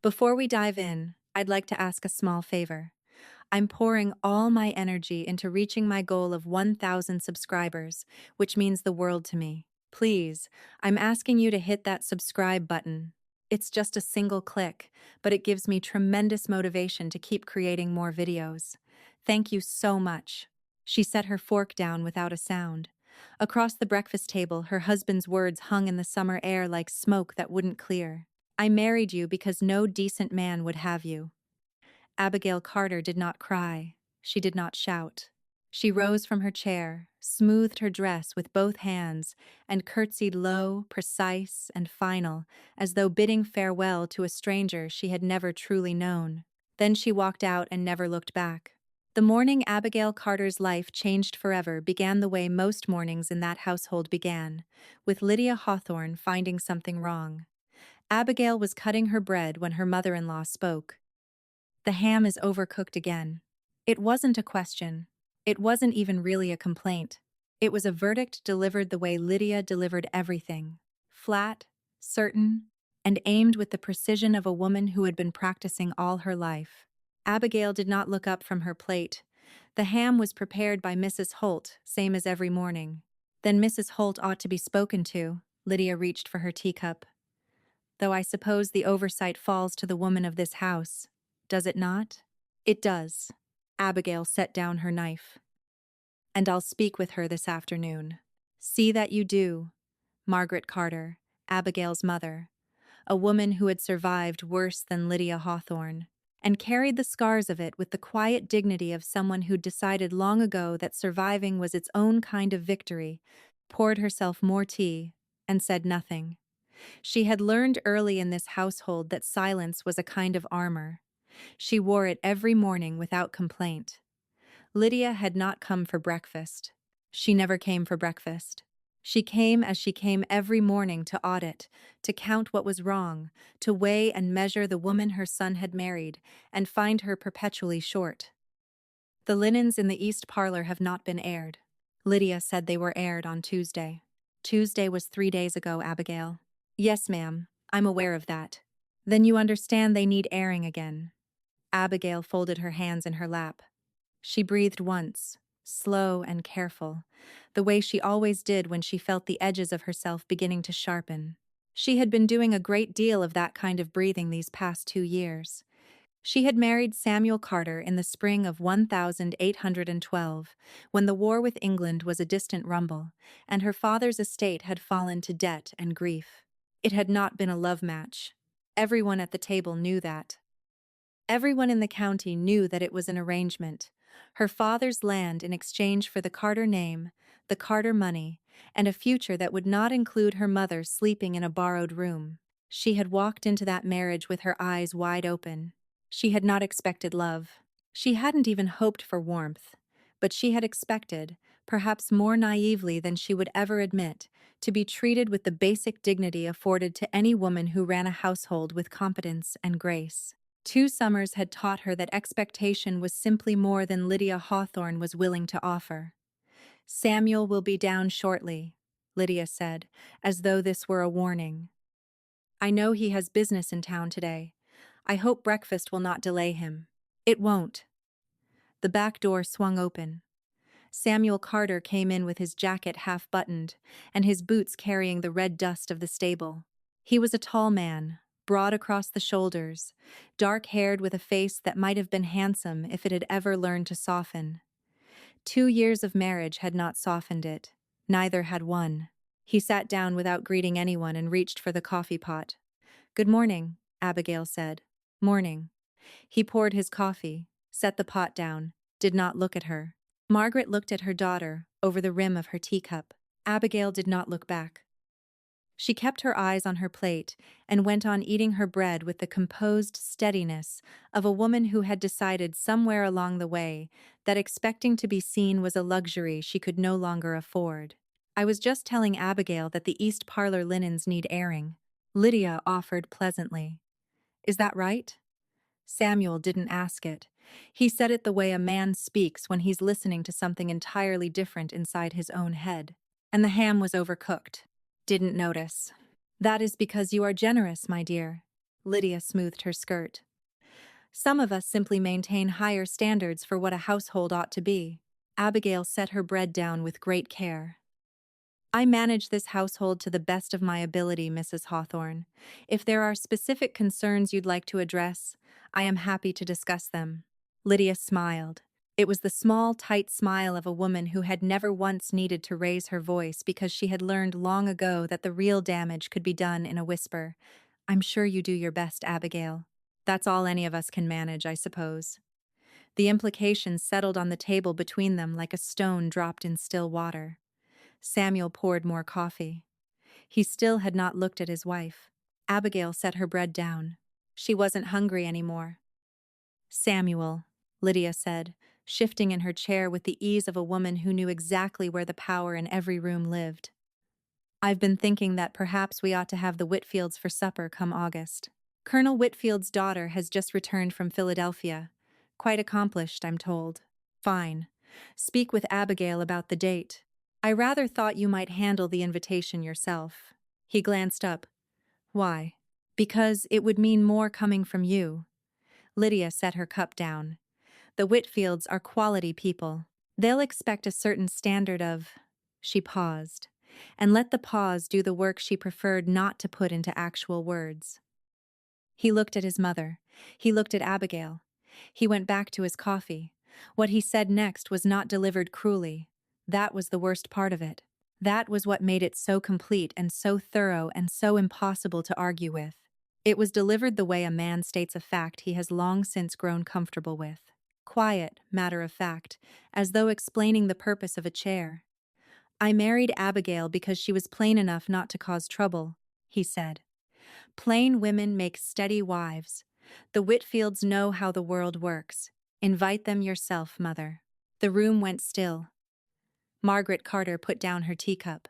Before we dive in, I'd like to ask a small favor. I'm pouring all my energy into reaching my goal of 1,000 subscribers, which means the world to me. Please, I'm asking you to hit that subscribe button. It's just a single click, but it gives me tremendous motivation to keep creating more videos. Thank you so much. She set her fork down without a sound. Across the breakfast table, her husband's words hung in the summer air like smoke that wouldn't clear. I married you because no decent man would have you. Abigail Carter did not cry. She did not shout. She rose from her chair, smoothed her dress with both hands, and curtsied low, precise, and final, as though bidding farewell to a stranger she had never truly known. Then she walked out and never looked back. The morning Abigail Carter's life changed forever began the way most mornings in that household began, with Lydia Hawthorne finding something wrong. Abigail was cutting her bread when her mother-in-law spoke. "The ham is overcooked again." It wasn't a question. It wasn't even really a complaint. It was a verdict delivered the way Lydia delivered everything. Flat, certain, and aimed with the precision of a woman who had been practicing all her life. Abigail did not look up from her plate. The ham was prepared by Mrs. Holt, same as every morning. Then Mrs. Holt ought to be spoken to. Lydia reached for her teacup. Though I suppose the oversight falls to the woman of this house, does it not? It does. Abigail set down her knife. And I'll speak with her this afternoon. See that you do. Margaret Carter, Abigail's mother, a woman who had survived worse than Lydia Hawthorne, and carried the scars of it with the quiet dignity of someone who'd decided long ago that surviving was its own kind of victory, poured herself more tea, and said nothing. She had learned early in this household that silence was a kind of armor. She wore it every morning without complaint. Lydia had not come for breakfast. She never came for breakfast. She came as she came every morning to audit, to count what was wrong, to weigh and measure the woman her son had married, and find her perpetually short. The linens in the east parlor have not been aired. Lydia said they were aired on Tuesday. Tuesday was 3 days ago, Abigail. Yes, ma'am, I'm aware of that. Then you understand they need airing again. Abigail folded her hands in her lap. She breathed once, slow and careful, the way she always did when she felt the edges of herself beginning to sharpen. She had been doing a great deal of that kind of breathing these past 2 years. She had married Samuel Carter in the spring of 1812, when the war with England was a distant rumble, and her father's estate had fallen to debt and grief. It had not been a love match. Everyone at the table knew that. Everyone in the county knew that it was an arrangement. Her father's land in exchange for the Carter name, the Carter money, and a future that would not include her mother sleeping in a borrowed room. She had walked into that marriage with her eyes wide open. She had not expected love. She hadn't even hoped for warmth. But she had expected, perhaps more naively than she would ever admit, to be treated with the basic dignity afforded to any woman who ran a household with competence and grace. 2 summers had taught her that expectation was simply more than Lydia Hawthorne was willing to offer. "Samuel will be down shortly," Lydia said, as though this were a warning. "I know he has business in town today. I hope breakfast will not delay him." "It won't." The back door swung open. Samuel Carter came in with his jacket half-buttoned and his boots carrying the red dust of the stable. He was a tall man, broad across the shoulders, dark-haired with a face that might have been handsome if it had ever learned to soften. 2 years of marriage had not softened it. Neither had one. He sat down without greeting anyone and reached for the coffee pot. "Good morning," Abigail said. "Morning." He poured his coffee, set the pot down, did not look at her. Margaret looked at her daughter over the rim of her teacup. Abigail did not look back. She kept her eyes on her plate and went on eating her bread with the composed steadiness of a woman who had decided somewhere along the way that expecting to be seen was a luxury she could no longer afford. "I was just telling Abigail that the east parlor linens need airing," Lydia offered pleasantly. "Is that right?" Samuel didn't ask it. He said it the way a man speaks when he's listening to something entirely different inside his own head. "And the ham was overcooked." "Didn't notice." "That is because you are generous, my dear." Lydia smoothed her skirt. Some of us simply maintain higher standards for what a household ought to be. Abigail set her bread down with great care. I manage this household to the best of my ability, Mrs. Hawthorne. If there are specific concerns you'd like to address, I am happy to discuss them. Lydia smiled. It was the small, tight smile of a woman who had never once needed to raise her voice because she had learned long ago that the real damage could be done in a whisper. I'm sure you do your best, Abigail. That's all any of us can manage, I suppose. The implications settled on the table between them like a stone dropped in still water. Samuel poured more coffee. He still had not looked at his wife. Abigail set her bread down. She wasn't hungry anymore. Samuel, Lydia said, shifting in her chair with the ease of a woman who knew exactly where the power in every room lived. I've been thinking that perhaps we ought to have the Whitfields for supper come August. Colonel Whitfield's daughter has just returned from Philadelphia. Quite accomplished, I'm told. Fine. Speak with Abigail about the date. I rather thought you might handle the invitation yourself. He glanced up. Why? Because it would mean more coming from you. Lydia set her cup down. The Whitfields are quality people. They'll expect a certain standard of... She paused, and let the pause do the work she preferred not to put into actual words. He looked at his mother. He looked at Abigail. He went back to his coffee. What he said next was not delivered cruelly. That was the worst part of it. That was what made it so complete and so thorough and so impossible to argue with. It was delivered the way a man states a fact he has long since grown comfortable with. Quiet, matter of fact, as though explaining the purpose of a chair. I married Abigail because she was plain enough not to cause trouble, he said. Plain women make steady wives. The Whitfields know how the world works. Invite them yourself, Mother. The room went still. Margaret Carter put down her teacup.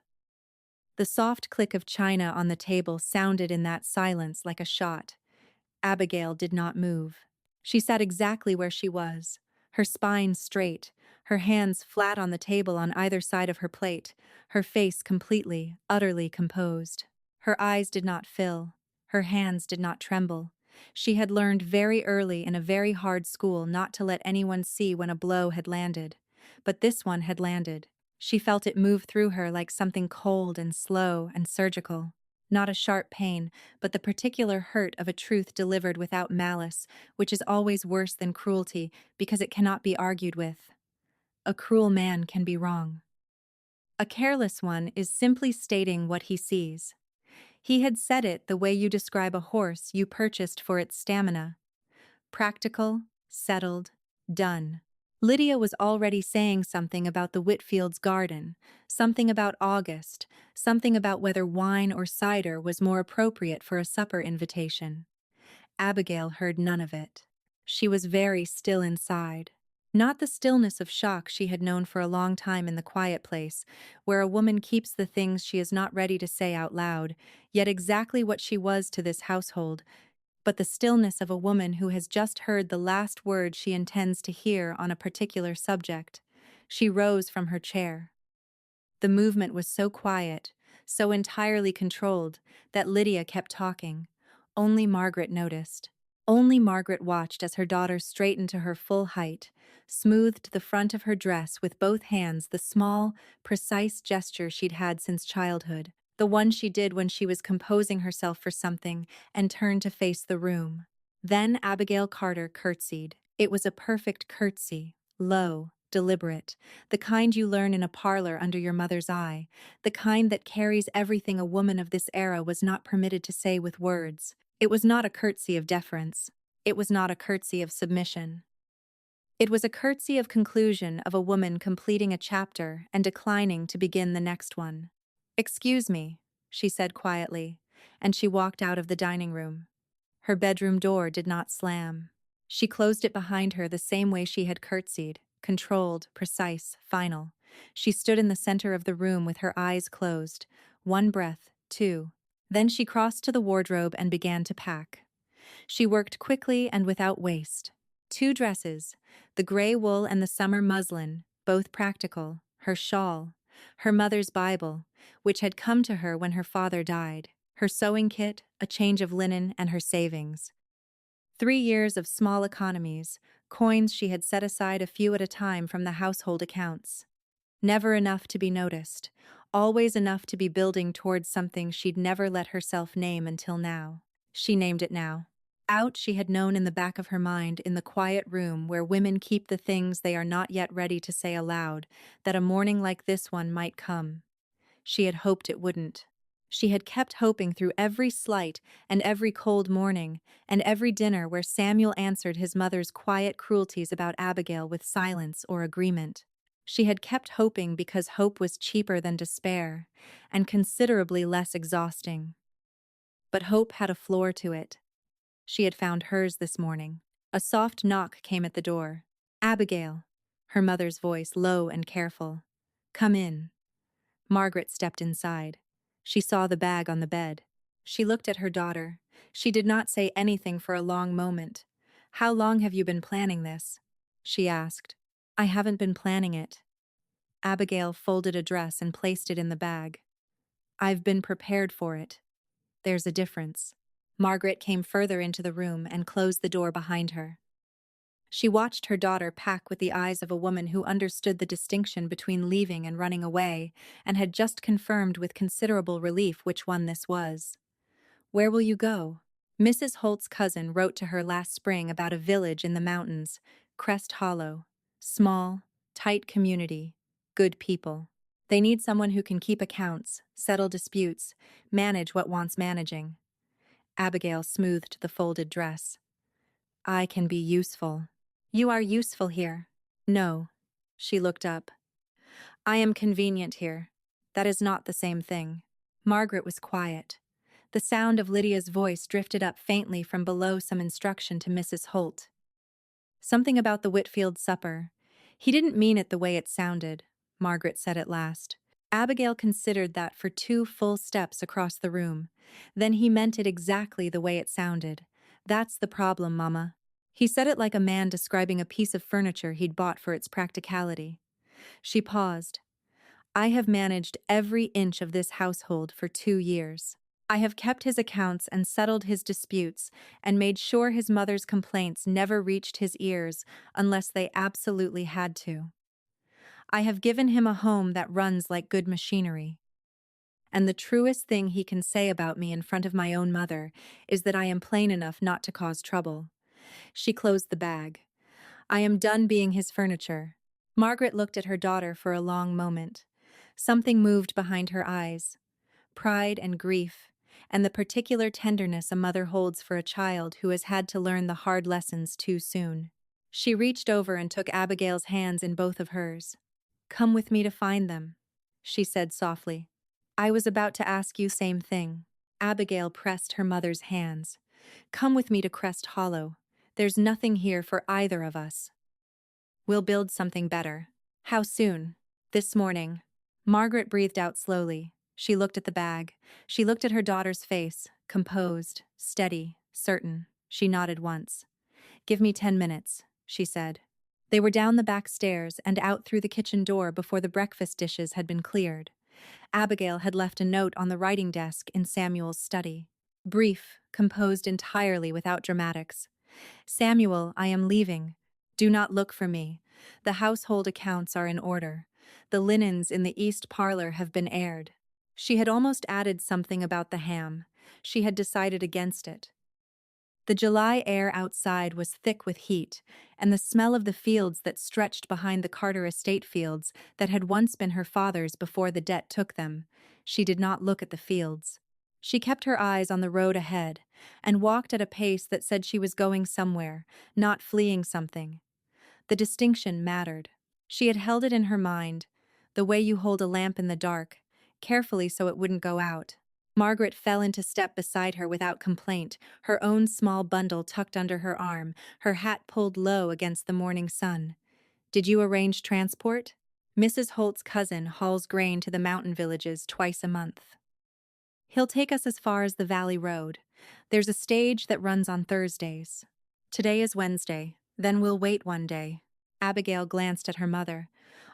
The soft click of china on the table sounded in that silence like a shot. Abigail did not move. She sat exactly where she was, her spine straight, her hands flat on the table on either side of her plate, her face completely, utterly composed. Her eyes did not fill. Her hands did not tremble. She had learned very early in a very hard school not to let anyone see when a blow had landed. But this one had landed. She felt it move through her like something cold and slow and surgical. Not a sharp pain, but the particular hurt of a truth delivered without malice, which is always worse than cruelty because it cannot be argued with. A cruel man can be wrong. A careless one is simply stating what he sees. He had said it the way you describe a horse you purchased for its stamina. Practical, settled, done. Lydia was already saying something about the Whitfields' garden, something about August, something about whether wine or cider was more appropriate for a supper invitation. Abigail heard none of it. She was very still inside. Not the stillness of shock she had known for a long time in the quiet place, where a woman keeps the things she is not ready to say out loud, yet exactly what she was to this household, but the stillness of a woman who has just heard the last word she intends to hear on a particular subject. She rose from her chair. The movement was so quiet, so entirely controlled, that Lydia kept talking. Only Margaret noticed. Only Margaret watched as her daughter straightened to her full height, smoothed the front of her dress with both hands, the small, precise gesture she'd had since childhood, the one she did when she was composing herself for something, and turned to face the room. Then Abigail Carter curtsied. It was a perfect curtsy, low, deliberate, the kind you learn in a parlor under your mother's eye, the kind that carries everything a woman of this era was not permitted to say with words. It was not a curtsy of deference. It was not a curtsy of submission. It was a curtsy of conclusion of a woman completing a chapter and declining to begin the next one. "Excuse me," she said quietly, and she walked out of the dining room. Her bedroom door did not slam. She closed it behind her the same way she had curtsied, controlled, precise, final. She stood in the center of the room with her eyes closed. One breath, two. Then she crossed to the wardrobe and began to pack. She worked quickly and without waste. 2 dresses, the gray wool and the summer muslin, both practical, her shawl, her mother's Bible, which had come to her when her father died. her sewing kit, a change of linen, and her savings. 3 years of small economies, coins she had set aside a few at a time from the household accounts. Never enough to be noticed, always enough to be building towards something she'd never let herself name until now. She named it now. Out, she had known in the back of her mind, in the quiet room where women keep the things they are not yet ready to say aloud, that a morning like this one might come. She had hoped it wouldn't. She had kept hoping through every slight and every cold morning and every dinner where Samuel answered his mother's quiet cruelties about Abigail with silence or agreement. She had kept hoping because hope was cheaper than despair and considerably less exhausting. But hope had a floor to it. She had found hers this morning. A soft knock came at the door. "Abigail," her mother's voice low and careful. "Come in." Margaret stepped inside. She saw the bag on the bed. She looked at her daughter. She did not say anything for a long moment. "How long have you been planning this?" she asked. "I haven't been planning it." Abigail folded a dress and placed it in the bag. "I've been prepared for it. There's a difference." Margaret came further into the room and closed the door behind her. She watched her daughter pack with the eyes of a woman who understood the distinction between leaving and running away, and had just confirmed with considerable relief which one this was. "Where will you go?" Mrs. Holt's cousin wrote to her last spring about a village in the mountains, Crest Hollow. Small, tight community, good people. They need someone who can keep accounts, settle disputes, manage what wants managing. Abigail smoothed the folded dress. "I can be useful." "You are useful here." "No." She looked up. "I am convenient here. That is not the same thing." Margaret was quiet. The sound of Lydia's voice drifted up faintly from below some instruction to Mrs. Holt. "Something about the Whitfield supper. He didn't mean it the way it sounded," Margaret said at last. Abigail considered that for 2 full steps across the room. "Then he meant it exactly the way it sounded. That's the problem, Mama. He said it like a man describing a piece of furniture he'd bought for its practicality." She paused. "I have managed every inch of this household for 2 years. I have kept his accounts and settled his disputes and made sure his mother's complaints never reached his ears unless they absolutely had to. I have given him a home that runs like good machinery. And the truest thing he can say about me in front of my own mother is that I am plain enough not to cause trouble." She closed the bag. "I am done being his furniture." Margaret looked at her daughter for a long moment. Something moved behind her eyes. Pride and grief, and the particular tenderness a mother holds for a child who has had to learn the hard lessons too soon. She reached over and took Abigail's hands in both of hers. "Come with me to find them," she said softly. "I was about to ask you same thing." Abigail pressed her mother's hands. "Come with me to Crest Hollow. There's nothing here for either of us. We'll build something better." "How soon?" "This morning." Margaret breathed out slowly. She looked at the bag. She looked at her daughter's face, composed, steady, certain. She nodded once. "Give me 10 minutes," she said. They were down the back stairs and out through the kitchen door before the breakfast dishes had been cleared. Abigail had left a note on the writing desk in Samuel's study. Brief, composed entirely without dramatics. "Samuel, I am leaving. Do not look for me. The household accounts are in order. The linens in the east parlor have been aired." She had almost added something about the ham. She had decided against it. The July air outside was thick with heat, and the smell of the fields that stretched behind the Carter estate fields that had once been her father's before the debt took them. She did not look at the fields. She kept her eyes on the road ahead, and walked at a pace that said she was going somewhere, not fleeing something. The distinction mattered. She had held it in her mind, the way you hold a lamp in the dark, carefully so it wouldn't go out. Margaret fell into step beside her without complaint, her own small bundle tucked under her arm, her hat pulled low against the morning sun. "Did you arrange transport?" "Mrs. Holt's cousin hauls grain to the mountain villages twice a month. He'll take us as far as the Valley Road. There's a stage that runs on Thursdays. Today is Wednesday, then we'll wait one day." Abigail glanced at her mother.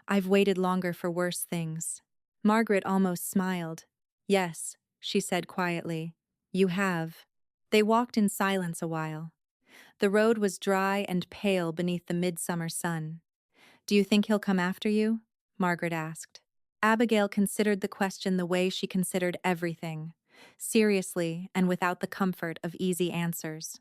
"I've waited longer for worse things." Margaret almost smiled. "Yes, she said quietly. You have. They walked in silence a while. The road was dry and pale beneath the midsummer sun. Do you think he'll come after you? Margaret asked. Abigail considered the question the way she considered everything, seriously and without the comfort of easy answers.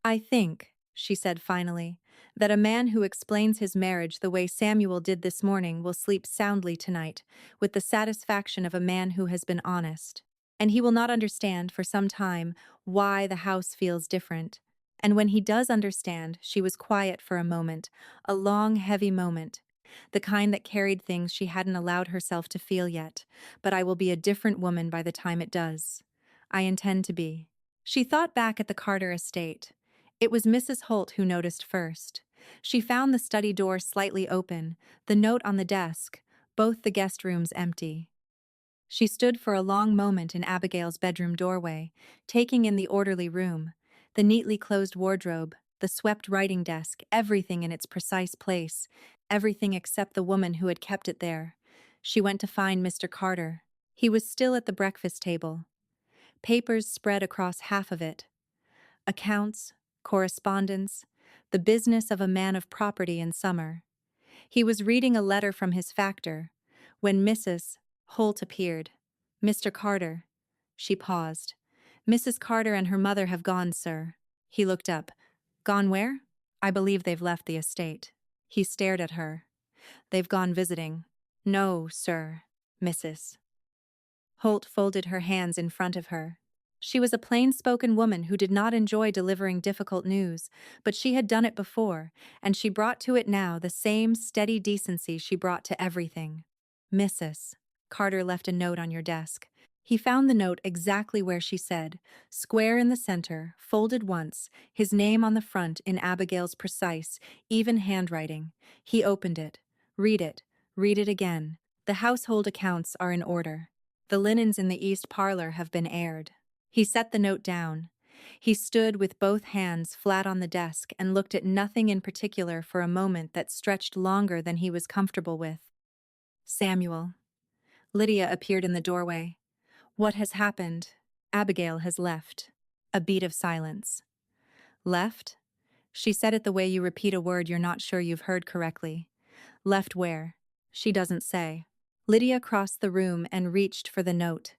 I think, she said finally, that a man who explains his marriage the way Samuel did this morning will sleep soundly tonight, with the satisfaction of a man who has been honest. And he will not understand for some time why the house feels different. And when he does understand, she was quiet for a moment, a long, heavy moment, the kind that carried things she hadn't allowed herself to feel yet. But I will be a different woman by the time it does. I intend to be. She thought back at the Carter estate. It was Mrs. Holt who noticed first. She found the study door slightly open, the note on the desk, both the guest rooms empty. She stood for a long moment in Abigail's bedroom doorway, taking in the orderly room, the neatly closed wardrobe, the swept writing desk, everything in its precise place, everything except the woman who had kept it there. She went to find Mr. Carter. He was still at the breakfast table. Papers spread across half of it. Accounts, correspondence, the business of a man of property in summer. He was reading a letter from his factor when Mrs. Holt appeared. Mr. Carter. She paused. Mrs. Carter and her mother have gone, sir. He looked up. Gone where? I believe they've left the estate. He stared at her. They've gone visiting. No, sir, Mrs. Holt folded her hands in front of her. She was a plain-spoken woman who did not enjoy delivering difficult news, but she had done it before, and she brought to it now the same steady decency she brought to everything. Mrs. Carter left a note on your desk. He found the note exactly where she said, square in the center, folded once, his name on the front in Abigail's precise, even handwriting. He opened it. Read it again. The household accounts are in order. The linens in the east parlor have been aired. He set the note down. He stood with both hands flat on the desk and looked at nothing in particular for a moment that stretched longer than he was comfortable with. Samuel. Lydia appeared in the doorway. What has happened? Abigail has left. A beat of silence. Left? She said it the way you repeat a word you're not sure you've heard correctly. Left where? She doesn't say. Lydia crossed the room and reached for the note.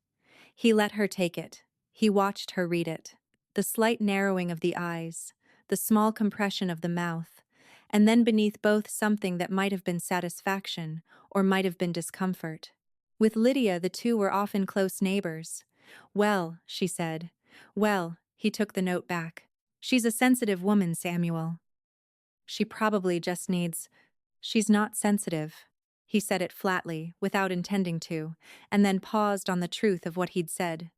He let her take it. He watched her read it. The slight narrowing of the eyes, the small compression of the mouth, and then beneath both something that might have been satisfaction or might have been discomfort. With Lydia, the two were often close neighbors. Well, she said. Well, he took the note back. She's a sensitive woman, Samuel. She probably just needs... She's not sensitive. He said it flatly, without intending to, and then paused on the truth of what he'd said.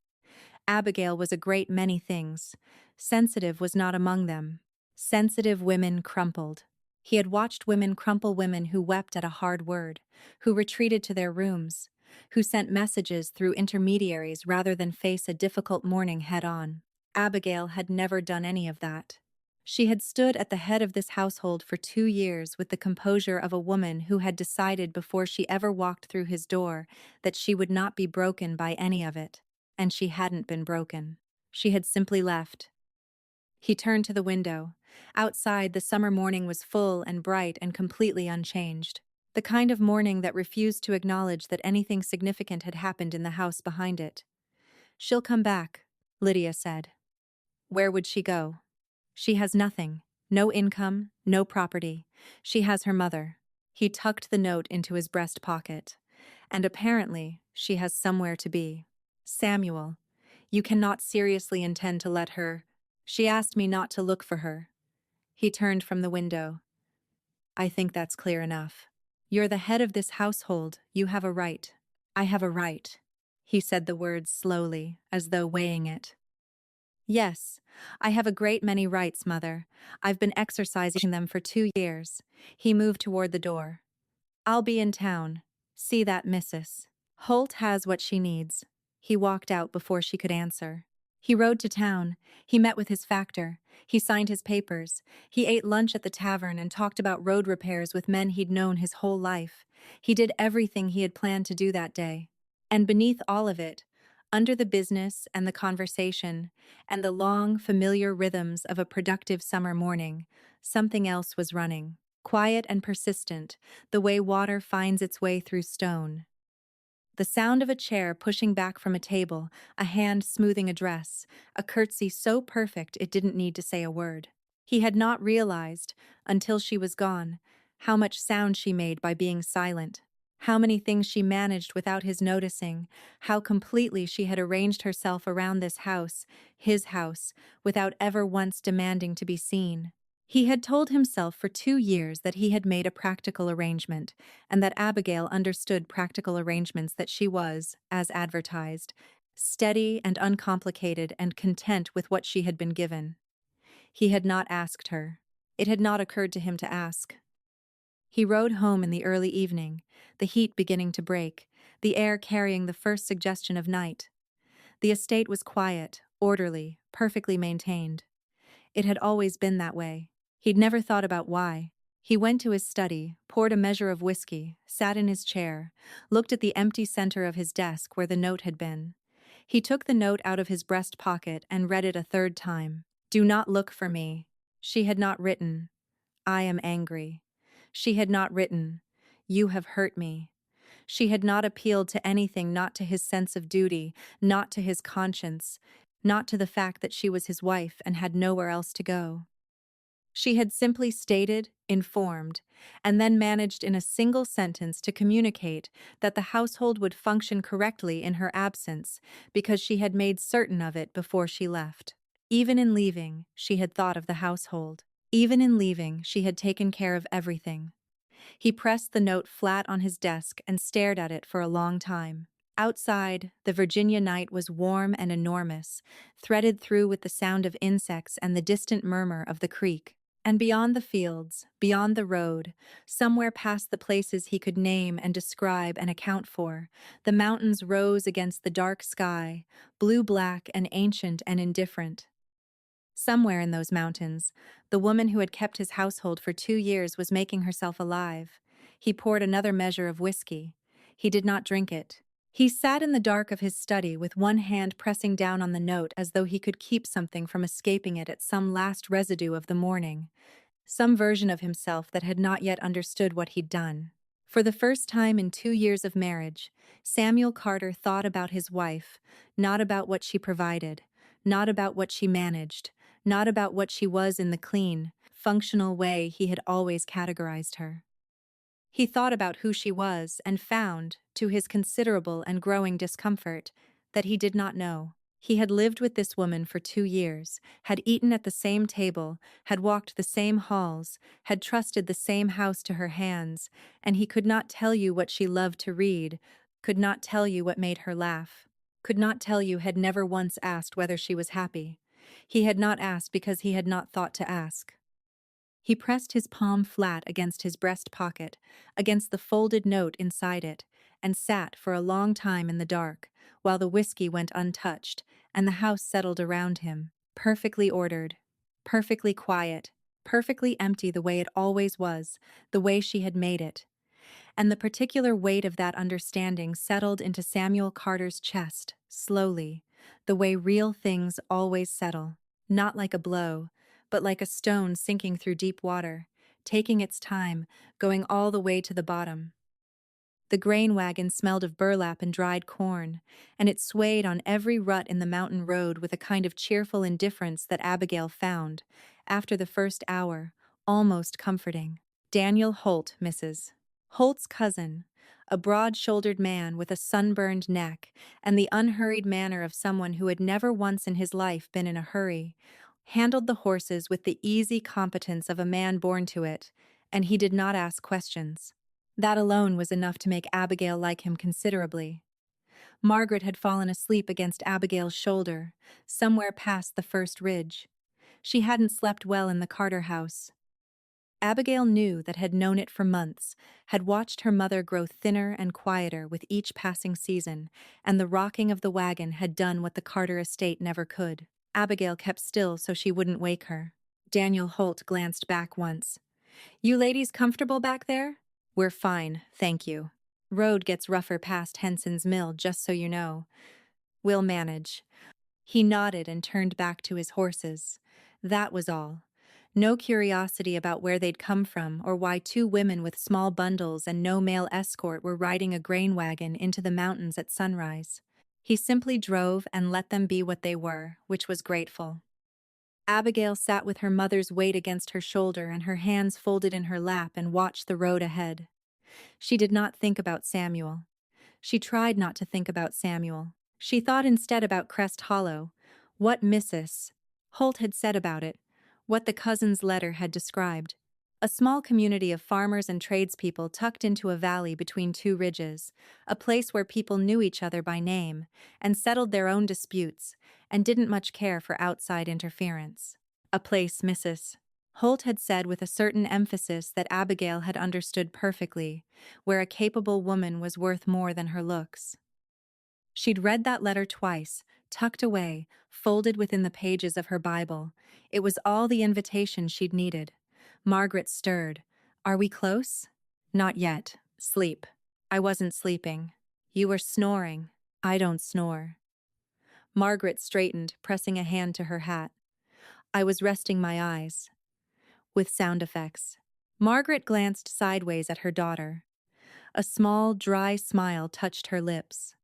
Abigail was a great many things. Sensitive was not among them. Sensitive women crumpled. He had watched women crumple women who wept at a hard word, who retreated to their rooms, who sent messages through intermediaries rather than face a difficult morning head-on. Abigail had never done any of that. She had stood at the head of this household for 2 years with the composure of a woman who had decided before she ever walked through his door that she would not be broken by any of it. And she hadn't been broken. She had simply left. He turned to the window. Outside, the summer morning was full and bright and completely unchanged. The kind of morning that refused to acknowledge that anything significant had happened in the house behind it. She'll come back, Lydia said. Where would she go? She has nothing. No income, no property. She has her mother. He tucked the note into his breast pocket. And apparently, she has somewhere to be. Samuel, you cannot seriously intend to let her. She asked me not to look for her. He turned from the window. I think that's clear enough. You're the head of this household. You have a right. I have a right. He said the words slowly, as though weighing it. Yes, I have a great many rights, Mother. I've been exercising them for 2 years. He moved toward the door. I'll be in town. See that Mrs. Holt has what she needs. He walked out before she could answer. He rode to town. He met with his factor. He signed his papers. He ate lunch at the tavern and talked about road repairs with men he'd known his whole life. He did everything he had planned to do that day. And beneath all of it, Under the business and the conversation, and the long, familiar rhythms of a productive summer morning, something else was running. Quiet and persistent, the way water finds its way through stone. The sound of a chair pushing back from a table, a hand smoothing a dress, a curtsy so perfect it didn't need to say a word. He had not realized, until she was gone, how much sound she made by being silent, how many things she managed without his noticing, how completely she had arranged herself around this house, his house, without ever once demanding to be seen. He had told himself for 2 years that he had made a practical arrangement, and that Abigail understood practical arrangements, that she was, as advertised, steady and uncomplicated and content with what she had been given. He had not asked her. It had not occurred to him to ask. He rode home in the early evening, the heat beginning to break, the air carrying the first suggestion of night. The estate was quiet, orderly, perfectly maintained. It had always been that way. He'd never thought about why. He went to his study, poured a measure of whiskey, sat in his chair, looked at the empty center of his desk where the note had been. He took the note out of his breast pocket and read it a third time. "Do not look for me." She had not written, "I am angry." She had not written, "You have hurt me." She had not appealed to anything, not to his sense of duty, not to his conscience, not to the fact that she was his wife and had nowhere else to go. She had simply stated, informed, and then managed in a single sentence to communicate that the household would function correctly in her absence because she had made certain of it before she left. Even in leaving, she had thought of the household. Even in leaving, she had taken care of everything. He pressed the note flat on his desk and stared at it for a long time. Outside, the Virginia night was warm and enormous, threaded through with the sound of insects and the distant murmur of the creek. And beyond the fields, beyond the road, somewhere past the places he could name and describe and account for, the mountains rose against the dark sky, blue-black and ancient and indifferent. Somewhere in those mountains, the woman who had kept his household for 2 years was making herself alive. He poured another measure of whiskey. He did not drink it. He sat in the dark of his study with one hand pressing down on the note as though he could keep something from escaping it at some last residue of the morning, some version of himself that had not yet understood what he'd done. For the first time in 2 years of marriage, Samuel Carter thought about his wife, not about what she provided, not about what she managed, not about what she was in the clean, functional way he had always categorized her. He thought about who she was and found, to his considerable and growing discomfort, that he did not know. He had lived with this woman for 2 years, had eaten at the same table, had walked the same halls, had trusted the same house to her hands, and he could not tell you what she loved to read, could not tell you what made her laugh, could not tell you, had never once asked whether she was happy. He had not asked because he had not thought to ask. He pressed his palm flat against his breast pocket, against the folded note inside it, and sat for a long time in the dark, while the whiskey went untouched, and the house settled around him, perfectly ordered, perfectly quiet, perfectly empty, the way it always was, the way she had made it. And the particular weight of that understanding settled into Samuel Carter's chest, slowly, the way real things always settle, not like a blow, but like a stone sinking through deep water, taking its time, going all the way to the bottom. The grain wagon smelled of burlap and dried corn, and it swayed on every rut in the mountain road with a kind of cheerful indifference that Abigail found, after the first hour, almost comforting. Daniel Holt, Mrs. Holt's cousin, a broad-shouldered man with a sunburned neck and the unhurried manner of someone who had never once in his life been in a hurry, handled the horses with the easy competence of a man born to it, and he did not ask questions. That alone was enough to make Abigail like him considerably. Margaret had fallen asleep against Abigail's shoulder, somewhere past the first ridge. She hadn't slept well in the Carter house. Abigail knew, that had known it for months, had watched her mother grow thinner and quieter with each passing season, and the rocking of the wagon had done what the Carter estate never could. Abigail kept still so she wouldn't wake her. Daniel Holt glanced back once. "You ladies comfortable back there?" "We're fine, thank you. Road gets rougher past Henson's mill, just so you know." We'll manage. He nodded and turned back to his horses. That was all. No curiosity about where they'd come from or why two women with small bundles and no male escort were riding a grain wagon into the mountains at sunrise. He simply drove and let them be what they were, which was grateful. Abigail sat with her mother's weight against her shoulder and her hands folded in her lap and watched the road ahead. She did not think about Samuel. She tried not to think about Samuel. She thought instead about Crest Hollow, what Mrs. Holt had said about it, what the cousin's letter had described. A small community of farmers and tradespeople tucked into a valley between two ridges, a place where people knew each other by name and settled their own disputes and didn't much care for outside interference. A place Mrs. Holt had said with a certain emphasis that Abigail had understood perfectly, where a capable woman was worth more than her looks. She'd read that letter twice, tucked away, folded within the pages of her Bible. It was all the invitation she'd needed. Margaret stirred. Are we close? Not yet. Sleep. I wasn't sleeping. You were snoring. I don't snore. Margaret straightened, pressing a hand to her hat. I was resting my eyes. With sound effects. Margaret glanced sideways at her daughter. A small, dry smile touched her lips.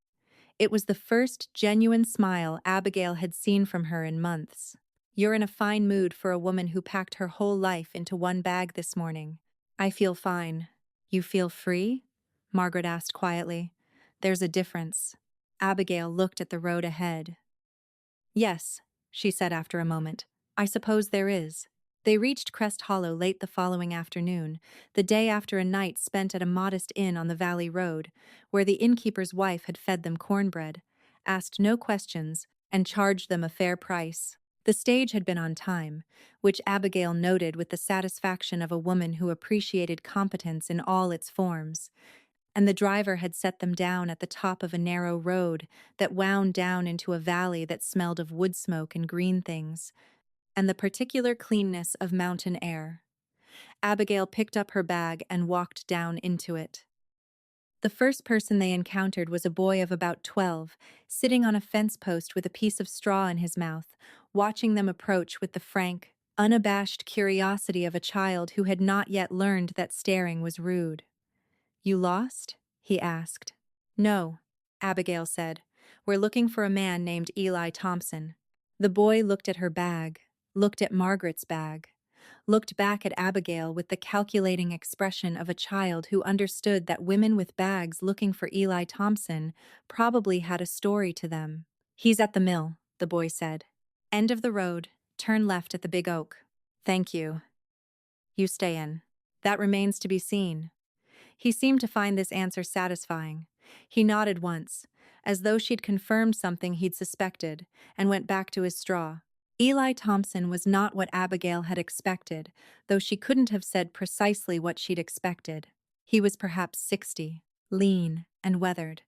It was the first genuine smile Abigail had seen from her in months. You're in a fine mood for a woman who packed her whole life into one bag this morning. I feel fine. You feel free? Margaret asked quietly. There's a difference. Abigail looked at the road ahead. Yes, she said after a moment. I suppose there is. They reached Crest Hollow late the following afternoon, the day after a night spent at a modest inn on the valley road, where the innkeeper's wife had fed them cornbread, asked no questions, and charged them a fair price. The stage had been on time, which Abigail noted with the satisfaction of a woman who appreciated competence in all its forms, and the driver had set them down at the top of a narrow road that wound down into a valley that smelled of wood smoke and green things, and the particular cleanness of mountain air. Abigail picked up her bag and walked down into it. The first person they encountered was a boy of about 12, sitting on a fence post with a piece of straw in his mouth, watching them approach with the frank, unabashed curiosity of a child who had not yet learned that staring was rude. You lost? He asked. No, Abigail said. We're looking for a man named Eli Thompson. The boy looked at her bag, looked at Margaret's bag, looked back at Abigail with the calculating expression of a child who understood that women with bags looking for Eli Thompson probably had a story to them. He's at the mill, the boy said. End of the road, turn left at the big oak. Thank you. You stay in. That remains to be seen. He seemed to find this answer satisfying. He nodded once, as though she'd confirmed something he'd suspected, and went back to his straw. Eli Thompson was not what Abigail had expected, though she couldn't have said precisely what she'd expected. He was perhaps 60, lean and weathered,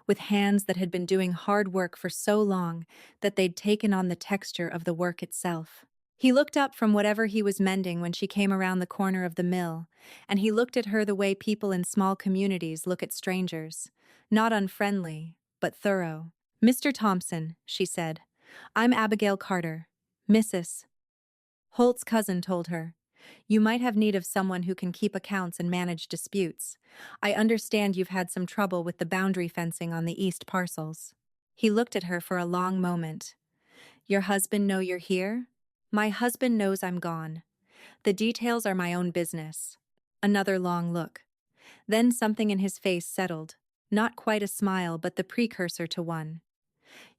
with hands that had been doing hard work for so long that they'd taken on the texture of the work itself. He looked up from whatever he was mending when she came around the corner of the mill, and he looked at her the way people in small communities look at strangers. Not unfriendly, but thorough. Mr. Thompson, she said. I'm Abigail Carter. Mrs. Holt's cousin told her. You might have need of someone who can keep accounts and manage disputes. I understand you've had some trouble with the boundary fencing on the east parcels. He looked at her for a long moment. Your husband know you're here? My husband knows I'm gone. The details are my own business. Another long look. Then something in his face settled. Not quite a smile, but the precursor to one.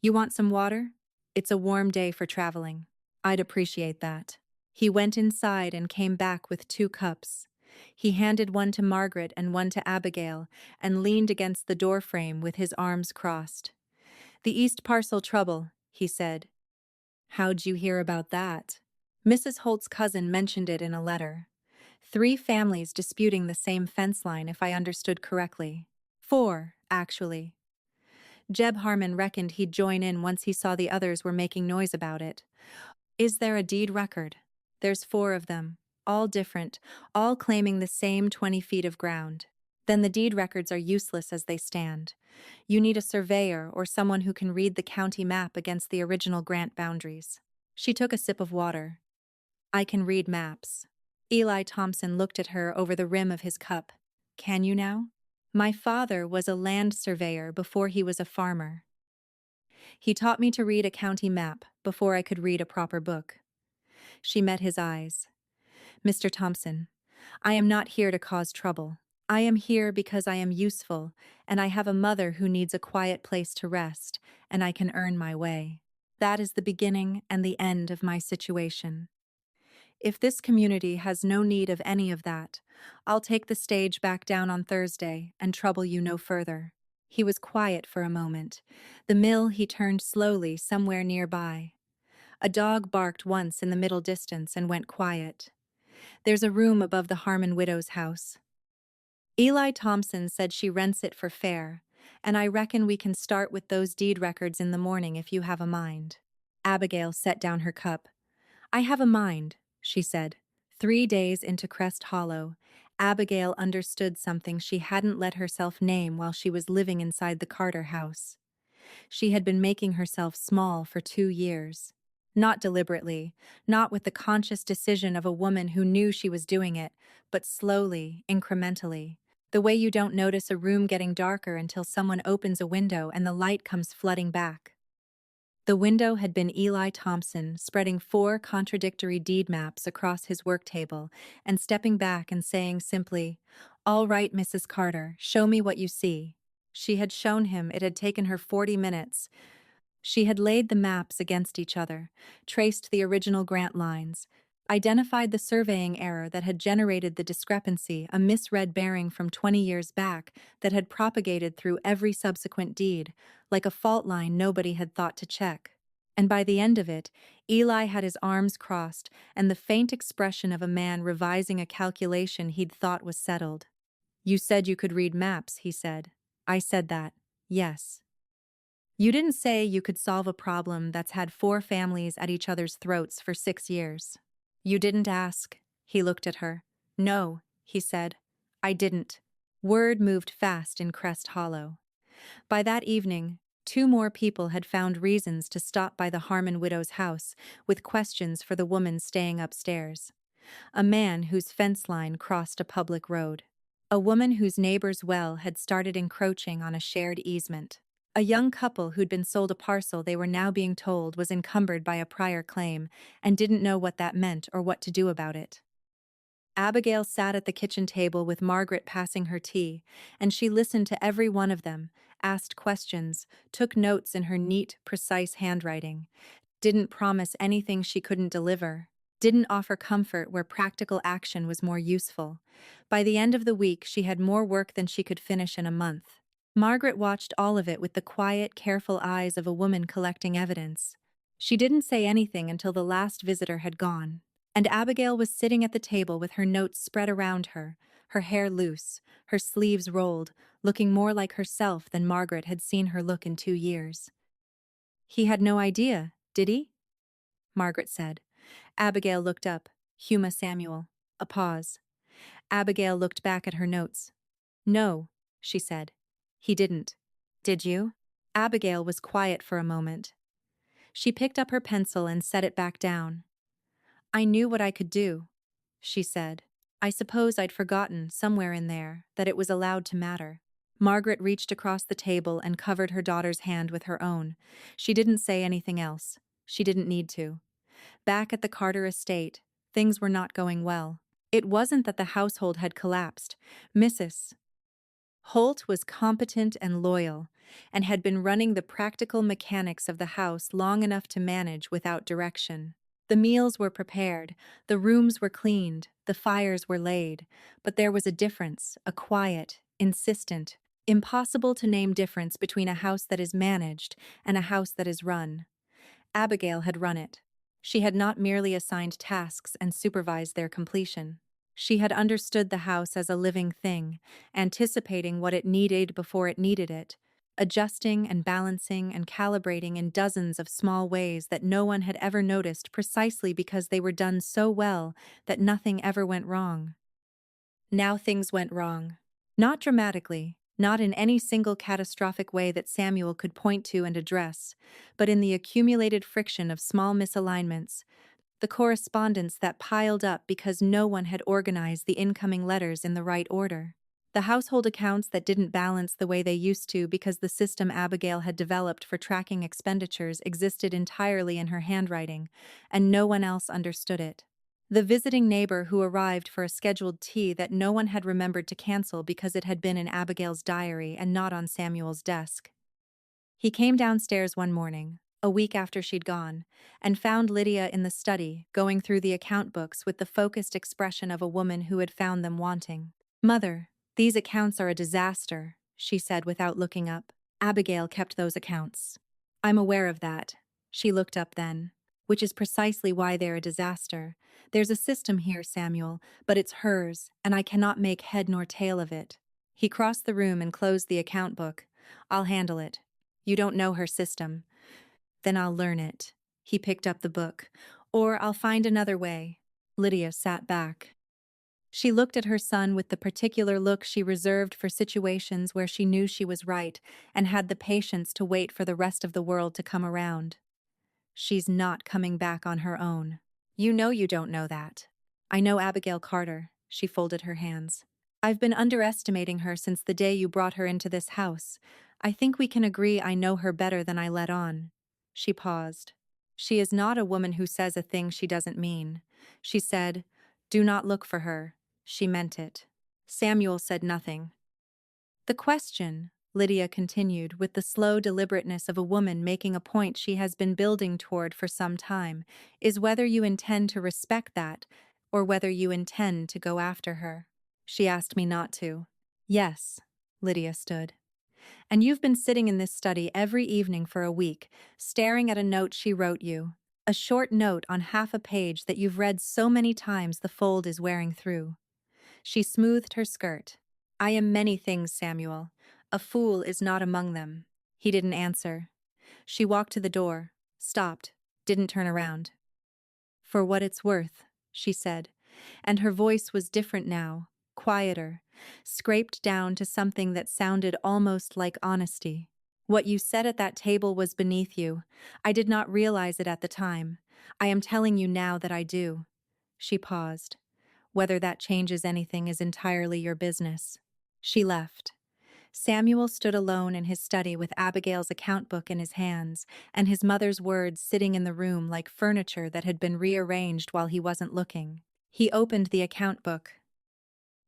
You want some water? It's a warm day for traveling. I'd appreciate that. He went inside and came back with 2 cups. He handed one to Margaret and one to Abigail and leaned against the doorframe with his arms crossed. The East Parcel trouble, he said. How'd you hear about that? Mrs. Holt's cousin mentioned it in a letter. 3 families disputing the same fence line, if I understood correctly. 4, actually. Jeb Harmon reckoned he'd join in once he saw the others were making noise about it. Is there a deed record? There's 4 of them, all different, all claiming the same 20 feet of ground. Then the deed records are useless as they stand. You need a surveyor or someone who can read the county map against the original grant boundaries. She took a sip of water. I can read maps. Eli Thompson looked at her over the rim of his cup. Can you now? My father was a land surveyor before he was a farmer. He taught me to read a county map before I could read a proper book. She met his eyes. Mr. Thompson, I am not here to cause trouble. I am here because I am useful, and I have a mother who needs a quiet place to rest, and I can earn my way. That is the beginning and the end of my situation. If this community has no need of any of that, I'll take the stage back down on Thursday and trouble you no further. He was quiet for a moment. The mill he turned slowly somewhere nearby. A dog barked once in the middle distance and went quiet. There's a room above the Harmon widow's house. Eli Thompson said she rents it for fair, and I reckon we can start with those deed records in the morning if you have a mind. Abigail set down her cup. I have a mind, she said. 3 days into Crest Hollow, Abigail understood something she hadn't let herself name while she was living inside the Carter house. She had been making herself small for 2 years. Not deliberately, not with the conscious decision of a woman who knew she was doing it, but slowly, incrementally. The way you don't notice a room getting darker until someone opens a window and the light comes flooding back. The window had been Eli Thompson spreading 4 contradictory deed maps across his work table and stepping back and saying simply, "All right, Mrs. Carter, show me what you see." She had shown him it had taken her 40 minutes. She had laid the maps against each other, traced the original grant lines, identified the surveying error that had generated the discrepancy, a misread bearing from 20 years back that had propagated through every subsequent deed, like a fault line nobody had thought to check. And by the end of it, Eli had his arms crossed and the faint expression of a man revising a calculation he'd thought was settled. You said you could read maps, he said. I said that, yes. You didn't say you could solve a problem that's had 4 families at each other's throats for 6 years. You didn't ask. He looked at her. No, he said. I didn't. Word moved fast in Crest Hollow. By that evening, 2 more people had found reasons to stop by the Harmon widow's house with questions for the woman staying upstairs. A man whose fence line crossed a public road. A woman whose neighbor's well had started encroaching on a shared easement. A young couple who'd been sold a parcel they were now being told was encumbered by a prior claim and didn't know what that meant or what to do about it. Abigail sat at the kitchen table with Margaret passing her tea, and she listened to every one of them, asked questions, took notes in her neat, precise handwriting, didn't promise anything she couldn't deliver, didn't offer comfort where practical action was more useful. By the end of the week, she had more work than she could finish in a month. Margaret watched all of it with the quiet, careful eyes of a woman collecting evidence. She didn't say anything until the last visitor had gone, and Abigail was sitting at the table with her notes spread around her hair loose, her sleeves rolled, looking more like herself than Margaret had seen her look in 2 years. He had no idea, did he? Margaret said. Abigail looked up. Huma Samuel. A pause. Abigail looked back at her notes. No, she said. He didn't. Did you? Abigail was quiet for a moment. She picked up her pencil and set it back down. I knew what I could do, she said. I suppose I'd forgotten, somewhere in there, that it was allowed to matter. Margaret reached across the table and covered her daughter's hand with her own. She didn't say anything else. She didn't need to. Back at the Carter estate, things were not going well. It wasn't that the household had collapsed. Mrs. Holt was competent and loyal, and had been running the practical mechanics of the house long enough to manage without direction. The meals were prepared, the rooms were cleaned, the fires were laid, but there was a difference, a quiet, insistent, impossible to name difference between a house that is managed and a house that is run. Abigail had run it. She had not merely assigned tasks and supervised their completion. She had understood the house as a living thing, anticipating what it needed before it needed it, adjusting and balancing and calibrating in dozens of small ways that no one had ever noticed precisely because they were done so well that nothing ever went wrong. Now things went wrong. Not dramatically, not in any single catastrophic way that Samuel could point to and address, but in the accumulated friction of small misalignments, the correspondence that piled up because no one had organized the incoming letters in the right order. The household accounts that didn't balance the way they used to because the system Abigail had developed for tracking expenditures existed entirely in her handwriting, and no one else understood it. The visiting neighbor who arrived for a scheduled tea that no one had remembered to cancel because it had been in Abigail's diary and not on Samuel's desk. He came downstairs one morning, a week after she'd gone, and found Lydia in the study, going through the account books with the focused expression of a woman who had found them wanting. "Mother, these accounts are a disaster," she said without looking up. "Abigail kept those accounts." "I'm aware of that." She looked up then. "Which is precisely why they're a disaster. There's a system here, Samuel, but it's hers, and I cannot make head nor tail of it." He crossed the room and closed the account book. "I'll handle it. You don't know her system. Then I'll learn it." He picked up the book. "Or I'll find another way." Lydia sat back. She looked at her son with the particular look she reserved for situations where she knew she was right and had the patience to wait for the rest of the world to come around. "She's not coming back on her own. You know you don't know that. I know Abigail Carter." She folded her hands. "I've been underestimating her since the day you brought her into this house. I think we can agree I know her better than I let on." She paused. "She is not a woman who says a thing she doesn't mean." She said, "Do not look for her." She meant it. Samuel said nothing. "The question," Lydia continued with the slow deliberateness of a woman making a point she has been building toward for some time, "is whether you intend to respect that or whether you intend to go after her." She asked me not to. "Yes." Lydia stood. "And you've been sitting in this study every evening for a week, staring at a note she wrote you. A short note on half a page that you've read so many times the fold is wearing through." She smoothed her skirt. "I am many things, Samuel. A fool is not among them." He didn't answer. She walked to the door, stopped, didn't turn around. "For what it's worth," she said, and her voice was different now, quieter, scraped down to something that sounded almost like honesty. "What you said at that table was beneath you. I did not realize it at the time. I am telling you now that I do." She paused. "Whether that changes anything is entirely your business." She left. Samuel stood alone in his study with Abigail's account book in his hands, and his mother's words sitting in the room like furniture that had been rearranged while he wasn't looking. He opened the account book.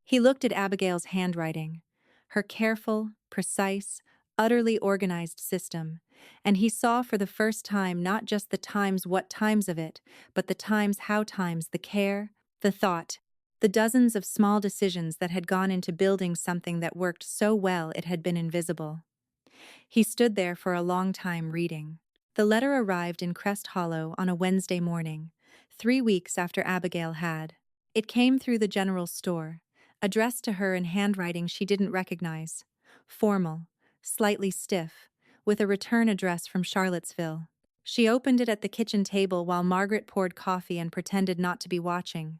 He looked at Abigail's handwriting, her careful, precise, utterly organized system, and he saw for the first time not just the times what times of it, but the times how times, the care, the thought, the dozens of small decisions that had gone into building something that worked so well it had been invisible. He stood there for a long time reading. The letter arrived in Crest Hollow on a Wednesday morning, 3 weeks after Abigail had. It came through the general store, addressed to her in handwriting she didn't recognize. Formal, slightly stiff, with a return address from Charlottesville. She opened it at the kitchen table while Margaret poured coffee and pretended not to be watching.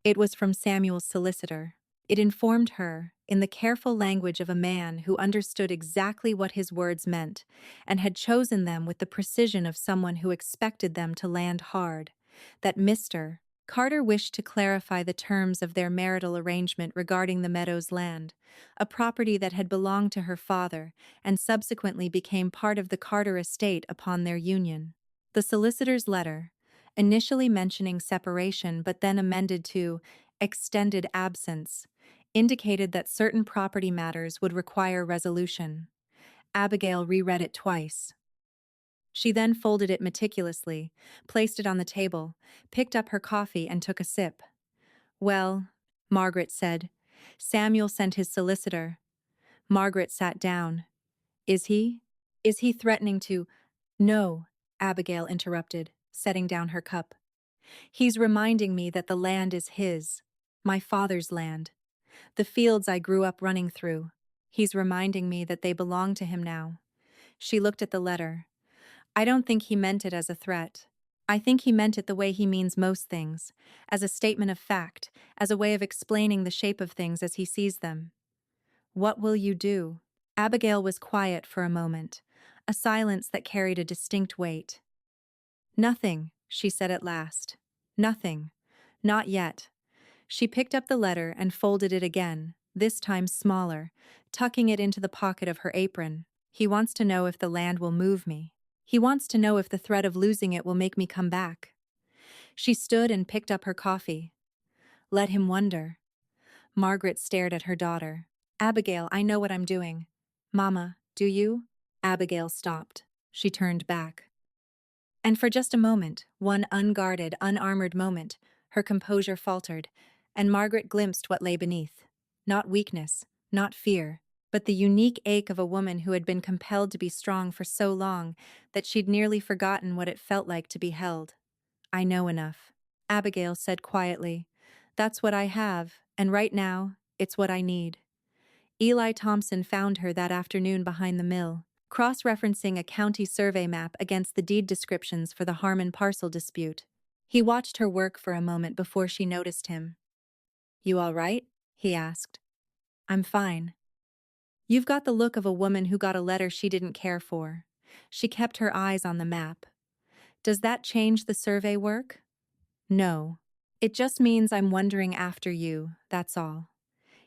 It was from Samuel's solicitor. It informed her, in the careful language of a man who understood exactly what his words meant, and had chosen them with the precision of someone who expected them to land hard, that Mr. Carter wished to clarify the terms of their marital arrangement regarding the Meadows land, a property that had belonged to her father and subsequently became part of the Carter estate upon their union. The solicitor's letter, initially mentioning separation but then amended to extended absence, indicated that certain property matters would require resolution. Abigail reread it twice. She then folded it meticulously, placed it on the table, picked up her coffee and took a sip. "Well," Margaret said, "Samuel sent his solicitor." Margaret sat down. "Is he? Is he threatening to—" "No," Abigail interrupted, setting down her cup. "He's reminding me that the land is his, my father's land, the fields I grew up running through. He's reminding me that they belong to him now." She looked at the letter. "I don't think he meant it as a threat. I think he meant it the way he means most things, as a statement of fact, as a way of explaining the shape of things as he sees them." What will you do? Abigail was quiet for a moment, a silence that carried a distinct weight. Nothing, she said at last. Nothing. Not yet. She picked up the letter and folded it again, this time smaller, tucking it into the pocket of her apron. He wants to know if the land will move me. He wants to know if the threat of losing it will make me come back. She stood and picked up her coffee. Let him wonder. Margaret stared at her daughter. Abigail, I know what I'm doing. Mama, do you? Abigail stopped. She turned back. And for just a moment, one unguarded, unarmored moment, her composure faltered, and Margaret glimpsed what lay beneath. Not weakness, not fear, but the unique ache of a woman who had been compelled to be strong for so long that she'd nearly forgotten what it felt like to be held. I know enough, Abigail said quietly. That's what I have, and right now, it's what I need. Eli Thompson found her that afternoon behind the mill, cross-referencing a county survey map against the deed descriptions for the Harmon parcel dispute. He watched her work for a moment before she noticed him. You all right? He asked. I'm fine. You've got the look of a woman who got a letter she didn't care for. She kept her eyes on the map. Does that change the survey work? No. It just means I'm wondering after you, that's all.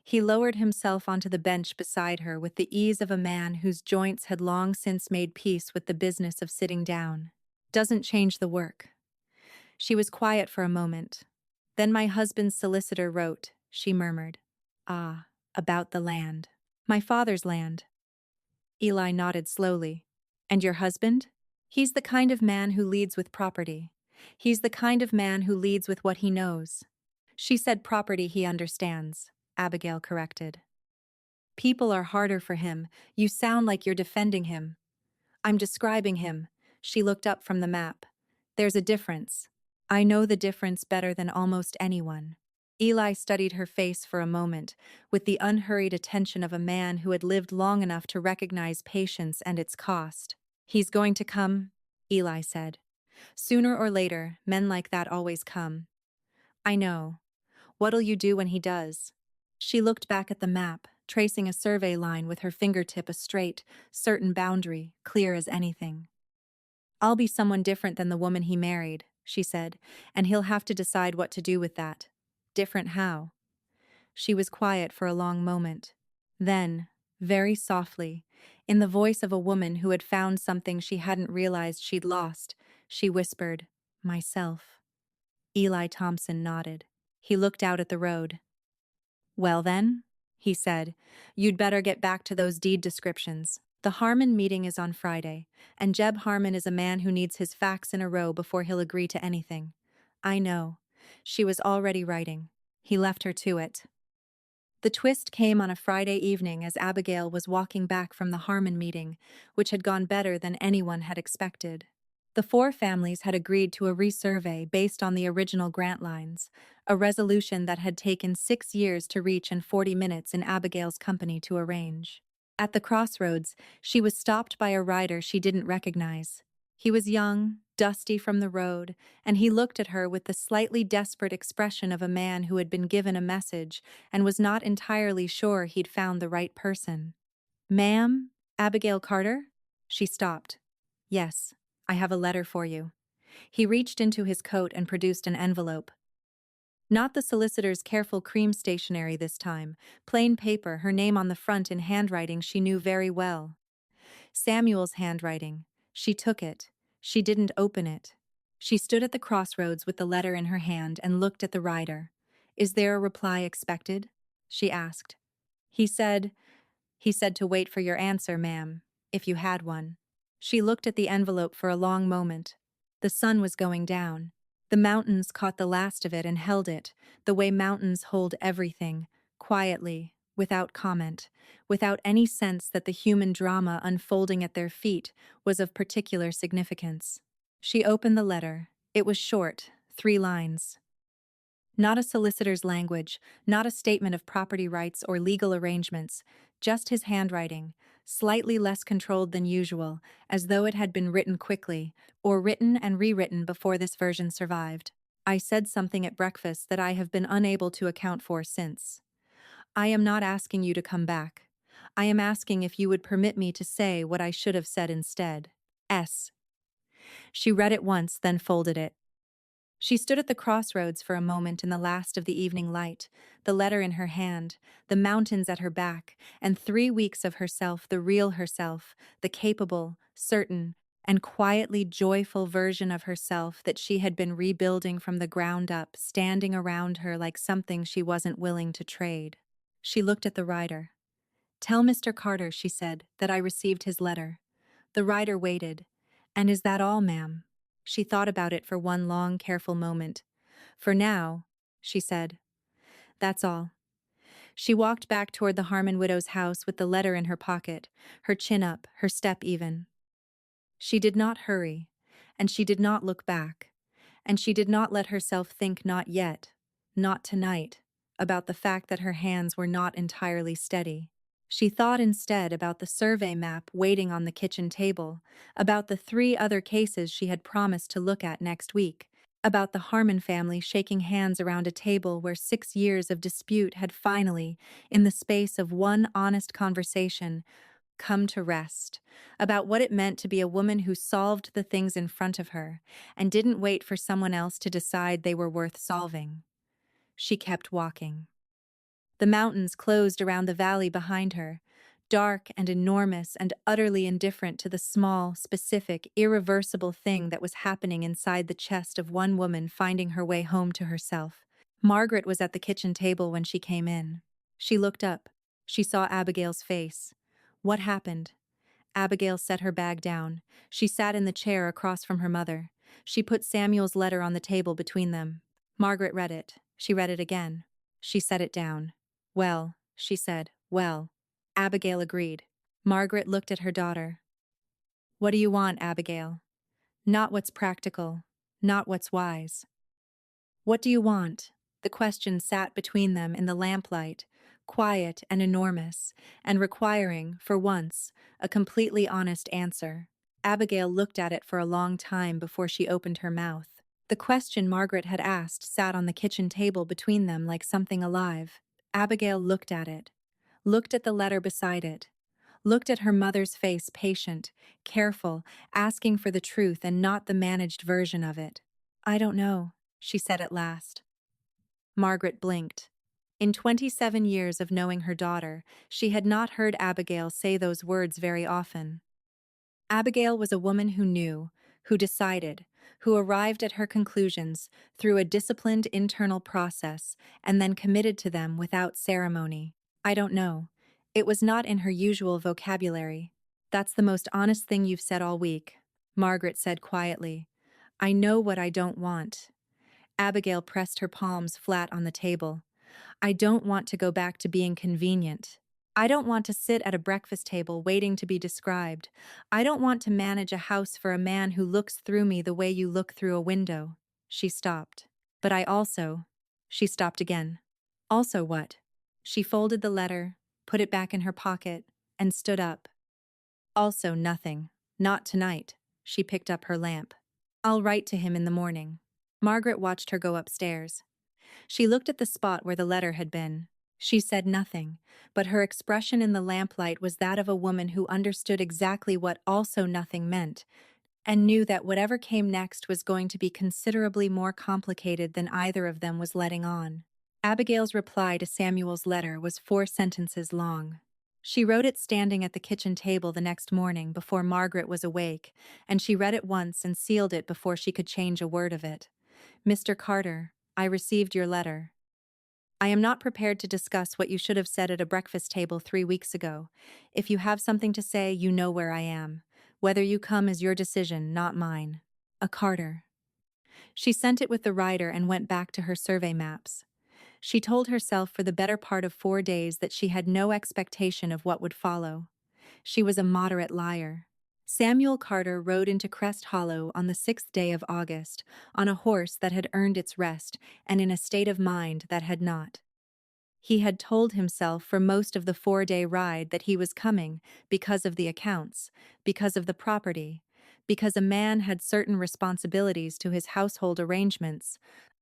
He lowered himself onto the bench beside her with the ease of a man whose joints had long since made peace with the business of sitting down. Doesn't change the work. She was quiet for a moment. Then my husband's solicitor wrote, she murmured. Ah, about the land. My father's land. Eli nodded slowly. And your husband? He's the kind of man who leads with property. He's the kind of man who leads with what he knows. She said property he understands, Abigail corrected. People are harder for him. You sound like you're defending him. I'm describing him. She looked up from the map. There's a difference. I know the difference better than almost anyone. Eli studied her face for a moment, with the unhurried attention of a man who had lived long enough to recognize patience and its cost. He's going to come, Eli said. Sooner or later, men like that always come. I know. What'll you do when he does? She looked back at the map, tracing a survey line with her fingertip a straight, certain boundary, clear as anything. I'll be someone different than the woman he married, she said, and he'll have to decide what to do with that. Different how? She was quiet for a long moment. Then, very softly, in the voice of a woman who had found something she hadn't realized she'd lost, she whispered, myself. Eli Thompson nodded. He looked out at the road. Well then, he said, you'd better get back to those deed descriptions. The Harmon meeting is on Friday, and Jeb Harmon is a man who needs his facts in a row before he'll agree to anything. I know. She was already writing. He left her to it. The twist came on a Friday evening as Abigail was walking back from the Harmon meeting, which had gone better than anyone had expected. The four families had agreed to a resurvey based on the original grant lines, a resolution that had taken 6 years to reach and 40 minutes in Abigail's company to arrange. At the crossroads, she was stopped by a rider she didn't recognize. He was young, dusty from the road, and he looked at her with the slightly desperate expression of a man who had been given a message and was not entirely sure he'd found the right person. Ma'am? Abigail Carter? She stopped. Yes, I have a letter for you. He reached into his coat and produced an envelope. Not the solicitor's careful cream stationery this time, plain paper, her name on the front in handwriting she knew very well. Samuel's handwriting. She took it. She didn't open it. She stood at the crossroads with the letter in her hand and looked at the rider. Is there a reply expected? She asked. He said to wait for your answer, ma'am, if you had one. She looked at the envelope for a long moment. The sun was going down. The mountains caught the last of it and held it, the way mountains hold everything, quietly, without comment, without any sense that the human drama unfolding at their feet was of particular significance. She opened the letter. It was short, 3 lines. Not a solicitor's language, not a statement of property rights or legal arrangements, just his handwriting, slightly less controlled than usual, as though it had been written quickly, or written and rewritten before this version survived. I said something at breakfast that I have been unable to account for since. I am not asking you to come back. I am asking if you would permit me to say what I should have said instead. S. She read it once, then folded it. She stood at the crossroads for a moment in the last of the evening light, the letter in her hand, the mountains at her back, and 3 weeks of herself, the real herself, the capable, certain, and quietly joyful version of herself that she had been rebuilding from the ground up, standing around her like something she wasn't willing to trade. She looked at the writer. "Tell Mr. Carter," she said, "that I received his letter." The writer waited. "And is that all, ma'am?" She thought about it for one long, careful moment. "For now," she said. "That's all." She walked back toward the Harmon widow's house with the letter in her pocket, her chin up, her step even. She did not hurry, and she did not look back, and she did not let herself think not yet, not tonight, about the fact that her hands were not entirely steady. She thought instead about the survey map waiting on the kitchen table, about the 3 other cases she had promised to look at next week, about the Harmon family shaking hands around a table where 6 years of dispute had finally, in the space of one honest conversation, come to rest, about what it meant to be a woman who solved the things in front of her and didn't wait for someone else to decide they were worth solving. She kept walking. The mountains closed around the valley behind her, dark and enormous and utterly indifferent to the small, specific, irreversible thing that was happening inside the chest of one woman finding her way home to herself. Margaret was at the kitchen table when she came in. She looked up. She saw Abigail's face. What happened? Abigail set her bag down. She sat in the chair across from her mother. She put Samuel's letter on the table between them. Margaret read it. She read it again. She set it down. "Well," she said, "well." Abigail agreed. Margaret looked at her daughter. "What do you want, Abigail? Not what's practical, not what's wise. What do you want?" The question sat between them in the lamplight, quiet and enormous, and requiring, for once, a completely honest answer. Abigail looked at it for a long time before she opened her mouth. The question Margaret had asked sat on the kitchen table between them like something alive. Abigail looked at it, looked at the letter beside it, looked at her mother's face, patient, careful, asking for the truth and not the managed version of it. "I don't know," she said at last. Margaret blinked. In 27 years of knowing her daughter, she had not heard Abigail say those words very often. Abigail was a woman who knew, who decided, who arrived at her conclusions through a disciplined internal process and then committed to them without ceremony. "I don't know." It was not in her usual vocabulary. "That's the most honest thing you've said all week," Margaret said quietly. "I know what I don't want." Abigail pressed her palms flat on the table. "I don't want to go back to being convenient. I don't want to sit at a breakfast table waiting to be described. I don't want to manage a house for a man who looks through me the way you look through a window." She stopped. "But I also—" She stopped again. "Also what?" She folded the letter, put it back in her pocket, and stood up. "Also nothing. Not tonight." She picked up her lamp. "I'll write to him in the morning." Margaret watched her go upstairs. She looked at the spot where the letter had been. She said nothing, but her expression in the lamplight was that of a woman who understood exactly what "also nothing" meant, and knew that whatever came next was going to be considerably more complicated than either of them was letting on. Abigail's reply to Samuel's letter was 4 sentences long. She wrote it standing at the kitchen table the next morning before Margaret was awake, and she read it once and sealed it before she could change a word of it. "Mr. Carter, I received your letter. I am not prepared to discuss what you should have said at a breakfast table 3 weeks ago. If you have something to say, you know where I am. Whether you come is your decision, not mine. A Carter." She sent it with the writer and went back to her survey maps. She told herself for the better part of 4 days that she had no expectation of what would follow. She was a moderate liar. Samuel Carter rode into Crest Hollow on the 6th day of August, on a horse that had earned its rest and in a state of mind that had not. He had told himself for most of the 4-day ride that he was coming because of the accounts, because of the property, because a man had certain responsibilities to his household arrangements,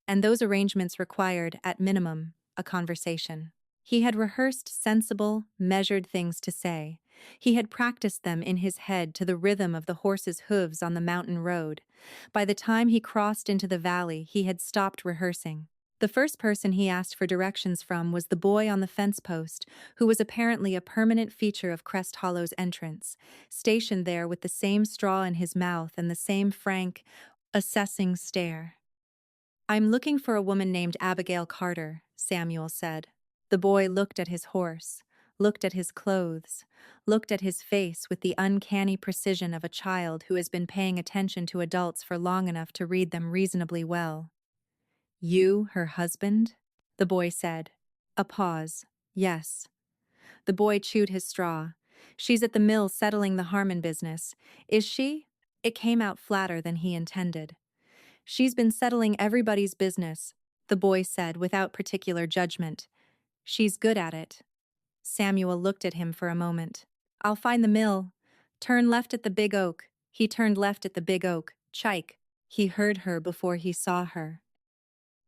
and those arrangements required, at minimum, a conversation. He had rehearsed sensible, measured things to say. He had practiced them in his head to the rhythm of the horse's hooves on the mountain road. By the time he crossed into the valley, he had stopped rehearsing. The first person he asked for directions from was the boy on the fence post, who was apparently a permanent feature of Crest Hollow's entrance, stationed there with the same straw in his mouth and the same frank, assessing stare. "I'm looking for a woman named Abigail Carter," Samuel said. The boy looked at his horse, looked at his clothes, looked at his face with the uncanny precision of a child who has been paying attention to adults for long enough to read them reasonably well. "You, her husband?" the boy said. A pause. "Yes." The boy chewed his straw. "She's at the mill settling the Harmon business. Is she?" It came out flatter than he intended. "She's been settling everybody's business," the boy said without particular judgment. "She's good at it." Samuel looked at him for a moment. "I'll find the mill. Turn left at the big oak." He turned left at the big oak. "Chike." He heard her before he saw her.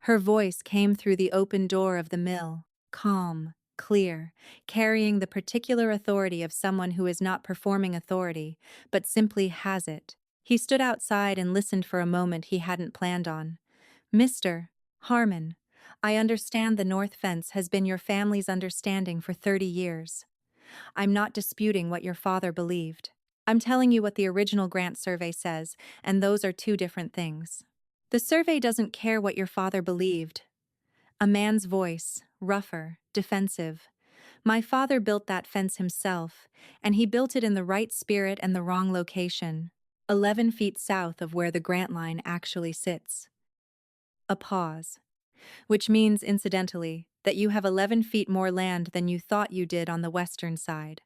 Her voice came through the open door of the mill, calm, clear, carrying the particular authority of someone who is not performing authority, but simply has it. He stood outside and listened for a moment he hadn't planned on. "Mr. Harmon, I understand the north fence has been your family's understanding for 30 years. I'm not disputing what your father believed. I'm telling you what the original grant survey says, and those are two different things. The survey doesn't care what your father believed." A man's voice, rougher, defensive. "My father built that fence himself, and he built it in the right spirit and the wrong location, 11 feet south of where the grant line actually sits." A pause. "Which means, incidentally, that you have 11 feet more land than you thought you did on the western side.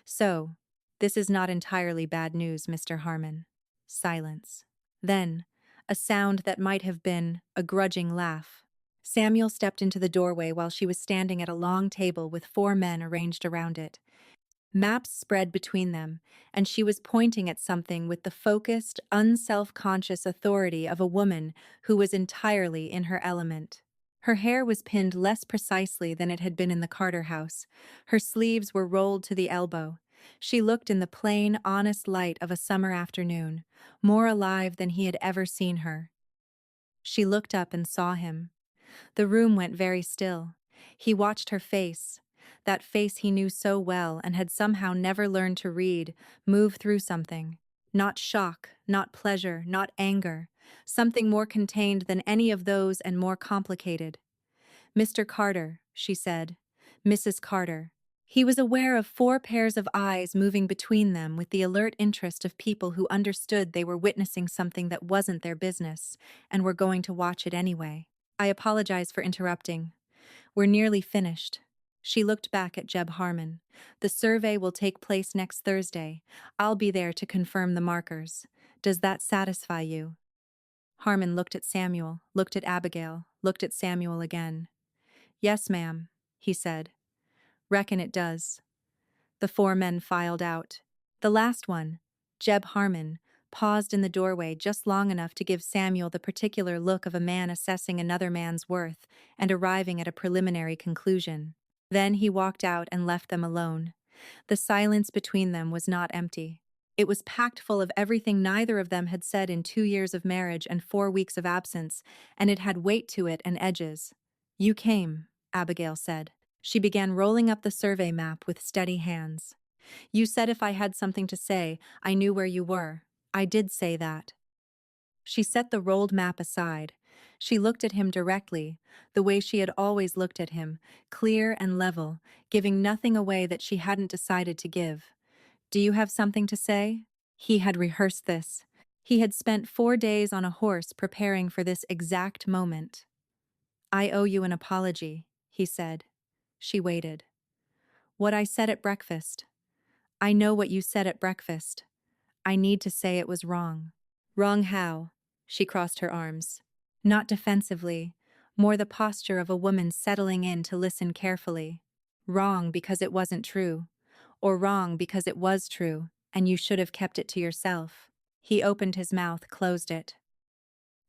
So, this is not entirely bad news, Mr. Harmon." Silence. Then, a sound that might have been a grudging laugh. Samuel stepped into the doorway while she was standing at a long table with 4 men arranged around it. Maps spread between them, and she was pointing at something with the focused, unself-conscious authority of a woman who was entirely in her element. Her hair was pinned less precisely than it had been in the Carter house. Her sleeves were rolled to the elbow. She looked in the plain, honest light of a summer afternoon, more alive than he had ever seen her. She looked up and saw him. The room went very still. He watched her face, that face he knew so well and had somehow never learned to read, move through something. Not shock, not pleasure, not anger. Something more contained than any of those and more complicated. "Mr. Carter," she said. "Mrs. Carter." He was aware of 4 pairs of eyes moving between them with the alert interest of people who understood they were witnessing something that wasn't their business and were going to watch it anyway. "I apologize for interrupting. We're nearly finished." She looked back at Jeb Harmon. "The survey will take place next Thursday. I'll be there to confirm the markers. Does that satisfy you?" Harmon looked at Samuel, looked at Abigail, looked at Samuel again. "Yes, ma'am," he said. "Reckon it does." The 4 men filed out. The last one, Jeb Harmon, paused in the doorway just long enough to give Samuel the particular look of a man assessing another man's worth and arriving at a preliminary conclusion. Then he walked out and left them alone. The silence between them was not empty. It was packed full of everything neither of them had said in 2 years of marriage and 4 weeks of absence, and it had weight to it and edges. "You came," Abigail said. She began rolling up the survey map with steady hands. "You said if I had something to say, I knew where you were. I did say that." She set the rolled map aside. She looked at him directly, the way she had always looked at him, clear and level, giving nothing away that she hadn't decided to give. "Do you have something to say?" He had rehearsed this. He had spent 4 days on a horse preparing for this exact moment. "I owe you an apology," he said. She waited. "What I said at breakfast. I know what you said at breakfast. I need to say it was wrong." "Wrong how?" She crossed her arms. Not defensively, more the posture of a woman settling in to listen carefully. "Wrong because it wasn't true. Or wrong because it was true, and you should have kept it to yourself." He opened his mouth, closed it.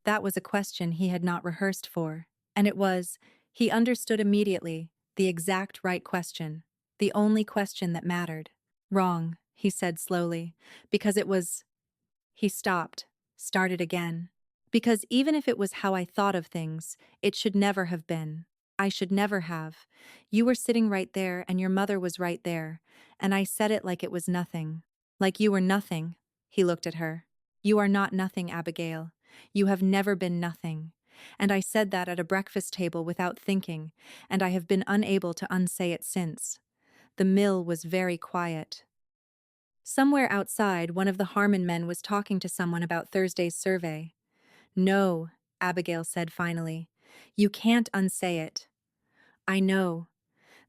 That was a question he had not rehearsed for, and it was, he understood immediately, The exact right question. The only question that mattered. Wrong, he said slowly, because it was. He stopped, started again. Because even if it was how I thought of things, it should never have been. I should never have. You were sitting right there and your mother was right there, and I said it like it was nothing. Like you were nothing. He looked at her. You are not nothing, Abigail. You have never been nothing. And I said that at a breakfast table without thinking, and I have been unable to unsay it since. The mill was very quiet. Somewhere outside, one of the Harmon men was talking to someone about Thursday's survey. No, Abigail said finally. You can't unsay it. I know.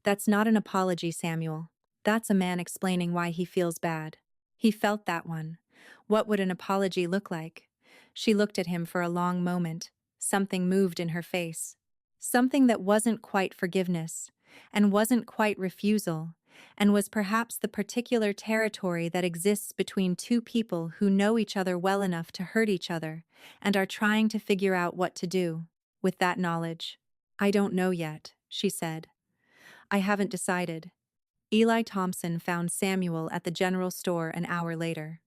That's not an apology, Samuel. That's a man explaining why he feels bad. He felt that one. What would an apology look like? She looked at him for a long moment. Something moved in her face. Something that wasn't quite forgiveness, and wasn't quite refusal, and was perhaps the particular territory that exists between two people who know each other well enough to hurt each other, and are trying to figure out what to do with that knowledge. I don't know yet, she said. I haven't decided. Eli Thompson found Samuel at the general store an hour later.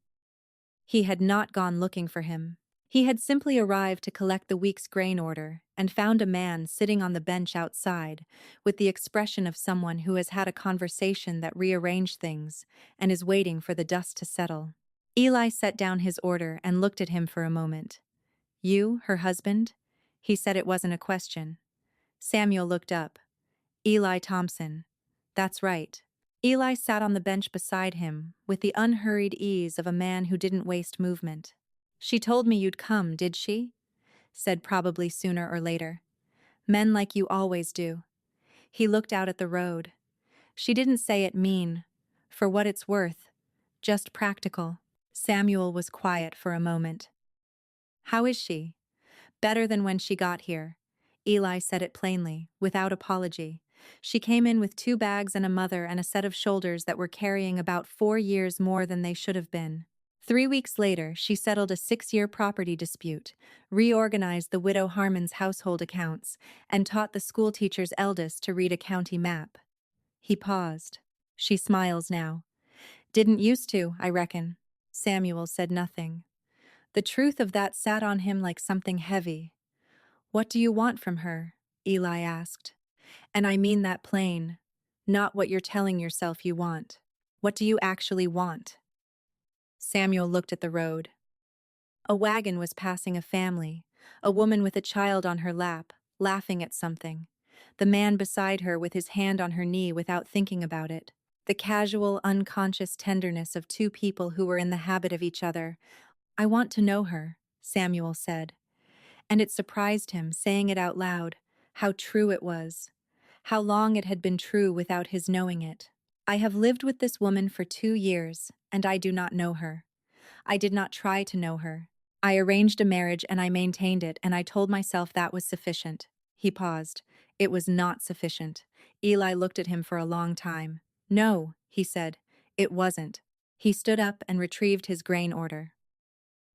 He had not gone looking for him. He had simply arrived to collect the week's grain order and found a man sitting on the bench outside with the expression of someone who has had a conversation that rearranged things and is waiting for the dust to settle. Eli set down his order and looked at him for a moment. You, her husband? He said it wasn't a question. Samuel looked up. Eli Thompson. That's right. Eli sat on the bench beside him with the unhurried ease of a man who didn't waste movement. She told me you'd come, did she? Said probably sooner or later. Men like you always do. He looked out at the road. She didn't say it mean, for what it's worth, just practical. Samuel was quiet for a moment. How is she? Better than when she got here. Eli said it plainly, without apology. She came in with 2 bags and a mother and a set of shoulders that were carrying about 4 years more than they should have been. 3 weeks later, she settled a 6-year property dispute, reorganized the widow Harmon's household accounts, and taught the schoolteacher's eldest to read a county map. He paused. She smiles now. Didn't used to, I reckon. Samuel said nothing. The truth of that sat on him like something heavy. What do you want from her? Eli asked. And I mean that plain. Not what you're telling yourself you want. What do you actually want? Samuel looked at the road. A wagon was passing a family, a woman with a child on her lap, laughing at something. The man beside her with his hand on her knee without thinking about it. The casual, unconscious tenderness of 2 people who were in the habit of each other. I want to know her, Samuel said. And it surprised him, saying it out loud, how true it was. How long it had been true without his knowing it. I have lived with this woman for 2 years, and I do not know her. I did not try to know her. I arranged a marriage and I maintained it, and I told myself that was sufficient. He paused. It was not sufficient. Eli looked at him for a long time. No, he said. It wasn't. He stood up and retrieved his grain order.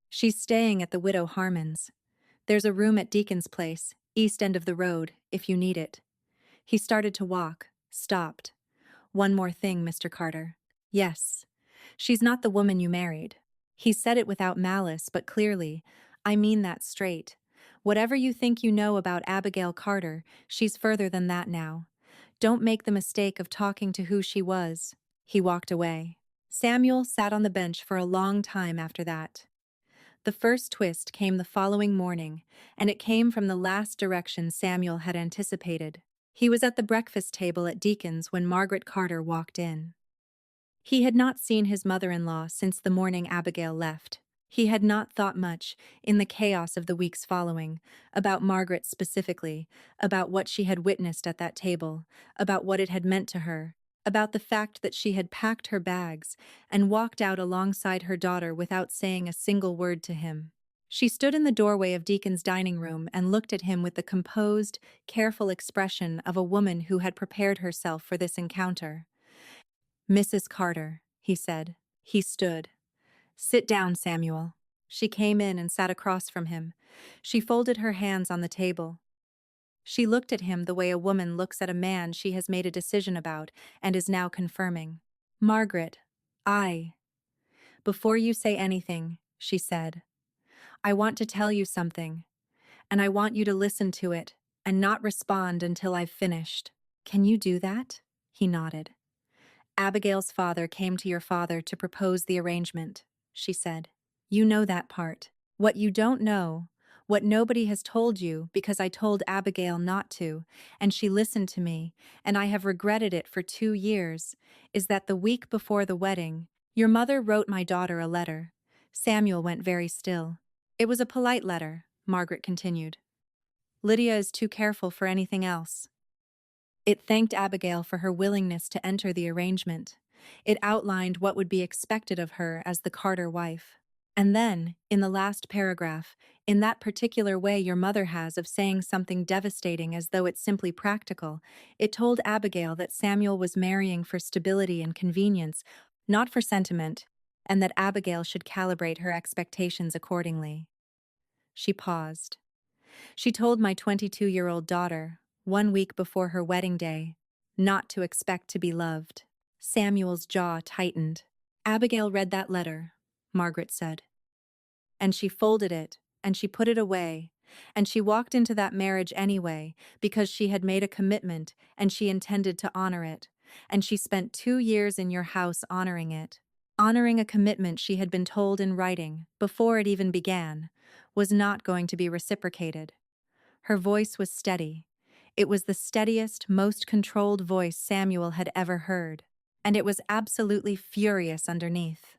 She's staying at the widow Harmon's. There's a room at Deacon's place, east end of the road, if you need it. He started to walk, stopped. One more thing, Mr. Carter. Yes. She's not the woman you married. He said it without malice, but clearly. I mean that straight. Whatever you think you know about Abigail Carter, she's further than that now. Don't make the mistake of talking to who she was. He walked away. Samuel sat on the bench for a long time after that. The first twist came the following morning, and it came from the last direction Samuel had anticipated. He was at the breakfast table at Deacon's when Margaret Carter walked in. He had not seen his mother-in-law since the morning Abigail left. He had not thought much, in the chaos of the weeks following, about Margaret specifically, about what she had witnessed at that table, about what it had meant to her, about the fact that she had packed her bags and walked out alongside her daughter without saying a single word to him. She stood in the doorway of Deacon's dining room and looked at him with the composed, careful expression of a woman who had prepared herself for this encounter. Mrs. Carter, he said. He stood. Sit down, Samuel. She came in and sat across from him. She folded her hands on the table. She looked at him the way a woman looks at a man she has made a decision about and is now confirming. Margaret, I. Before you say anything, she said, I want to tell you something, and I want you to listen to it and not respond until I've finished. Can you do that? He nodded. Abigail's father came to your father to propose the arrangement, she said. You know that part. What you don't know, what nobody has told you because I told Abigail not to, and she listened to me, and I have regretted it for 2 years, is that the week before the wedding, your mother wrote my daughter a letter. Samuel went very still. It was a polite letter, Margaret continued. Lydia is too careful for anything else. It thanked Abigail for her willingness to enter the arrangement. It outlined what would be expected of her as the Carter wife. And then, in the last paragraph, in that particular way your mother has of saying something devastating as though it's simply practical, it told Abigail that Samuel was marrying for stability and convenience, not for sentiment, and that Abigail should calibrate her expectations accordingly. She paused. She told my 22-year-old daughter, 1 week before her wedding day, not to expect to be loved. Samuel's jaw tightened. Abigail read that letter, Margaret said. And she folded it, and she put it away, and she walked into that marriage anyway, because she had made a commitment and she intended to honor it. And she spent 2 years in your house honoring it. Honoring a commitment she had been told in writing, before it even began, was not going to be reciprocated. Her voice was steady. It was the steadiest, most controlled voice Samuel had ever heard. And it was absolutely furious underneath.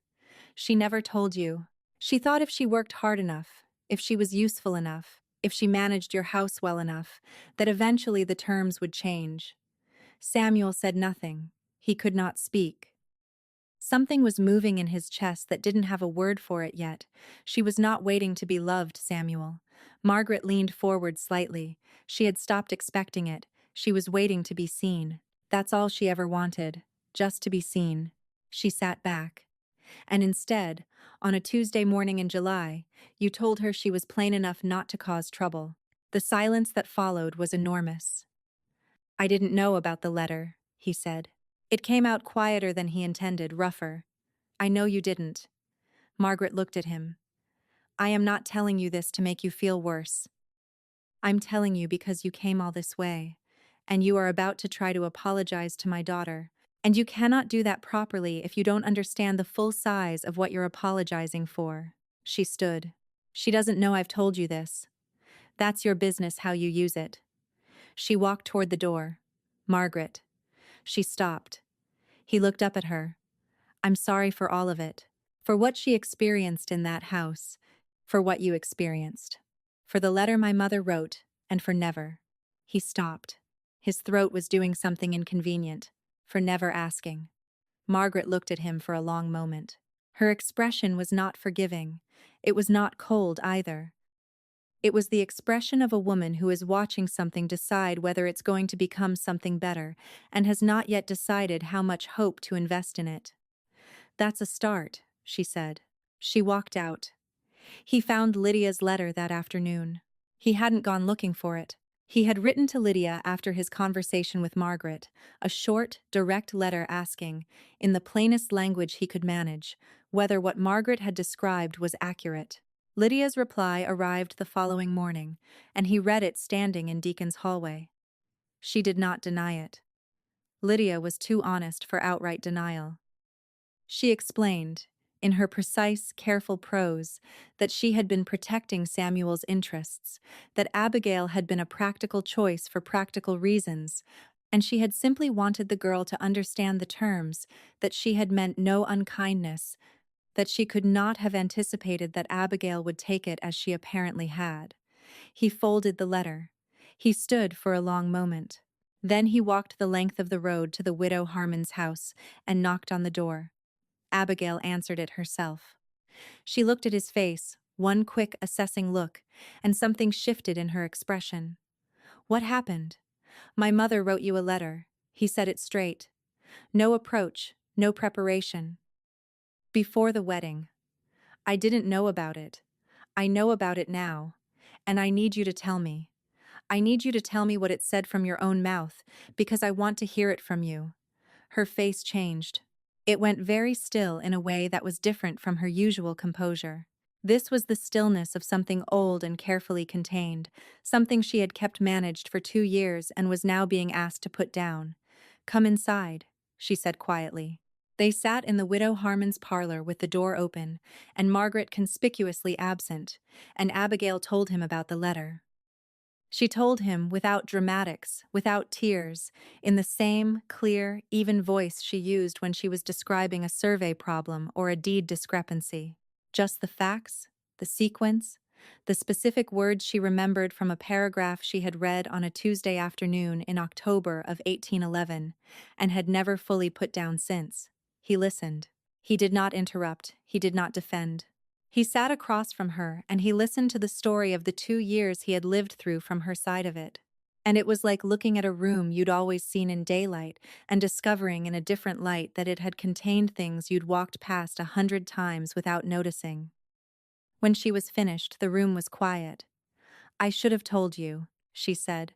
She never told you. She thought if she worked hard enough, if she was useful enough, if she managed your house well enough, that eventually the terms would change. Samuel said nothing. He could not speak. Something was moving in his chest that didn't have a word for it yet. She was not waiting to be loved, Samuel. Margaret leaned forward slightly. She had stopped expecting it. She was waiting to be seen. That's all she ever wanted, just to be seen. She sat back. And instead, on a Tuesday morning in July, you told her she was plain enough not to cause trouble. The silence that followed was enormous. I didn't know about the letter, he said. It came out quieter than he intended, rougher. I know you didn't. Margaret looked at him. I am not telling you this to make you feel worse. I'm telling you because you came all this way, and you are about to try to apologize to my daughter, and you cannot do that properly if you don't understand the full size of what you're apologizing for. She stood. She doesn't know I've told you this. That's your business how you use it. She walked toward the door. Margaret. She stopped. He looked up at her. I'm sorry for all of it. For what she experienced in that house. For what you experienced. For the letter my mother wrote, and for never. He stopped. His throat was doing something inconvenient. For never asking. Margaret looked at him for a long moment. Her expression was not forgiving. It was not cold either. It was the expression of a woman who is watching something decide whether it's going to become something better, and has not yet decided how much hope to invest in it. That's a start, she said. She walked out. He found Lydia's letter that afternoon. He hadn't gone looking for it. He had written to Lydia after his conversation with Margaret, a short, direct letter asking, in the plainest language he could manage, whether what Margaret had described was accurate. Lydia's reply arrived the following morning, and he read it standing in Deacon's hallway. She did not deny it. Lydia was too honest for outright denial. She explained, in her precise, careful prose, that she had been protecting Samuel's interests, that Abigail had been a practical choice for practical reasons, and she had simply wanted the girl to understand the terms, that she had meant no unkindness, that she could not have anticipated that Abigail would take it as she apparently had. He folded the letter. He stood for a long moment. Then he walked the length of the road to the widow Harmon's house and knocked on the door. Abigail answered it herself. She looked at his face, one quick, assessing look, and something shifted in her expression. What happened? My mother wrote you a letter. He said it straight. No approach, no preparation. Before the wedding. I didn't know about it. I know about it now, and I need you to tell me. I need you to tell me what it said from your own mouth, because I want to hear it from you." Her face changed. It went very still in a way that was different from her usual composure. This was the stillness of something old and carefully contained, something she had kept managed for 2 years and was now being asked to put down. "Come inside," she said quietly. They sat in the Widow Harmon's parlor with the door open, and Margaret conspicuously absent, and Abigail told him about the letter. She told him without dramatics, without tears, in the same clear, even voice she used when she was describing a survey problem or a deed discrepancy. Just the facts, the sequence, the specific words she remembered from a paragraph she had read on a Tuesday afternoon in October of 1811 and had never fully put down since. He listened. He did not interrupt, he did not defend. He sat across from her and he listened to the story of the 2 years he had lived through from her side of it. And it was like looking at a room you'd always seen in daylight and discovering in a different light that it had contained things you'd walked past 100 times without noticing. When she was finished, the room was quiet. "I should have told you," she said.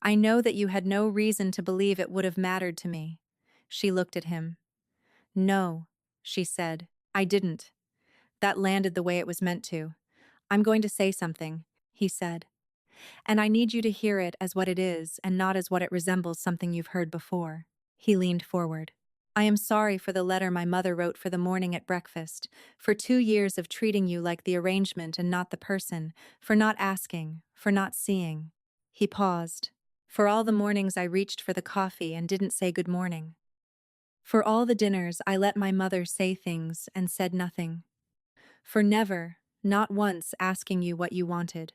"I know that you had no reason to believe it would have mattered to me." She looked at him. "No," she said, "I didn't. That landed the way it was meant to. I'm going to say something," he said. "And I need you to hear it as what it is and not as what it resembles something you've heard before." He leaned forward. "I am sorry for the letter my mother wrote for the morning at breakfast, for 2 years of treating you like the arrangement and not the person, for not asking, for not seeing." He paused. "For all the mornings I reached for the coffee and didn't say good morning. For all the dinners I let my mother say things and said nothing. For never, not once asking you what you wanted."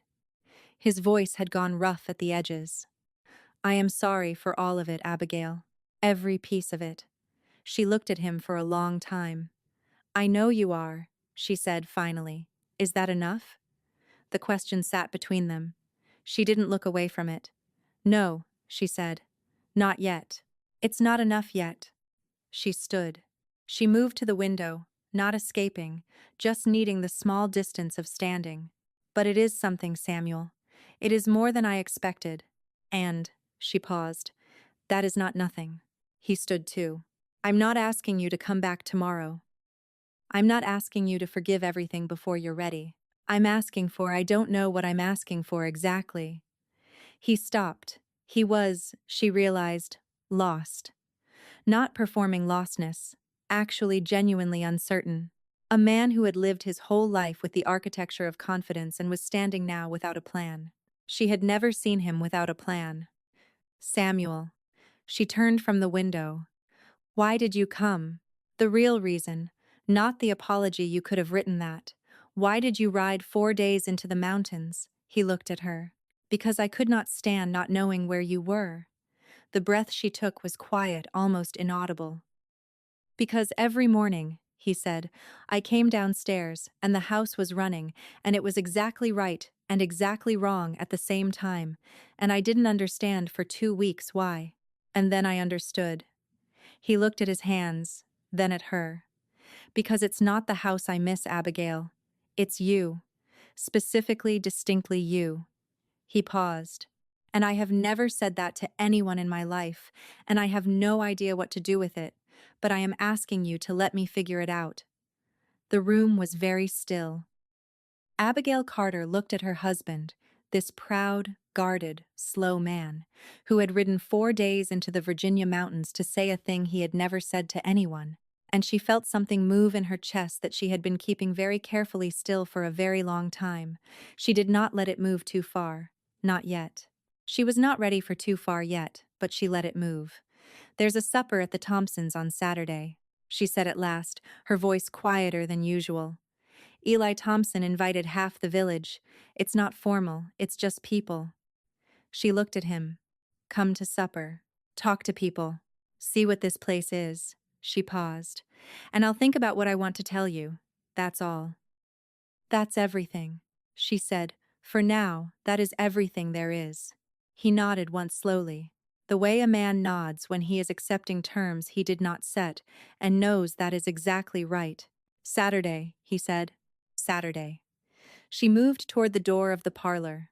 His voice had gone rough at the edges. "I am sorry for all of it, Abigail. Every piece of it." She looked at him for a long time. "I know you are," she said finally. "Is that enough?" The question sat between them. She didn't look away from it. "No," she said. "Not yet. It's not enough yet." She stood. She moved to the window, not escaping, just needing the small distance of standing. "But it is something, Samuel. It is more than I expected. And," she paused, "that is not nothing." He stood too. "I'm not asking you to come back tomorrow. I'm not asking you to forgive everything before you're ready. I don't know what I'm asking for exactly." He stopped. He was, she realized, lost. Not performing lostness, actually genuinely uncertain. A man who had lived his whole life with the architecture of confidence and was standing now without a plan. She had never seen him without a plan. "Samuel." She turned from the window. "Why did you come? The real reason, not the apology you could have written that. Why did you ride 4 days into the mountains?" He looked at her. "Because I could not stand not knowing where you were." The breath she took was quiet, almost inaudible. "Because every morning," he said, "I came downstairs, and the house was running, and it was exactly right and exactly wrong at the same time, and I didn't understand for 2 weeks why. And then I understood." He looked at his hands, then at her. "Because it's not the house I miss, Abigail. It's you. Specifically, distinctly you." He paused. "And I have never said that to anyone in my life, and I have no idea what to do with it, but I am asking you to let me figure it out." The room was very still. Abigail Carter looked at her husband, this proud, guarded, slow man, who had ridden 4 days into the Virginia mountains to say a thing he had never said to anyone, and she felt something move in her chest that she had been keeping very carefully still for a very long time. She did not let it move too far. Not yet. She was not ready for too far yet, but she let it move. "There's a supper at the Thompsons on Saturday," she said at last, her voice quieter than usual. "Eli Thompson invited half the village. It's not formal, it's just people." She looked at him. "Come to supper. Talk to people. See what this place is." She paused. "And I'll think about what I want to tell you. That's all." "That's everything," she said. "For now, that is everything there is." He nodded once slowly. The way a man nods when he is accepting terms he did not set, and knows that is exactly right. "Saturday," he said. "Saturday." She moved toward the door of the parlor.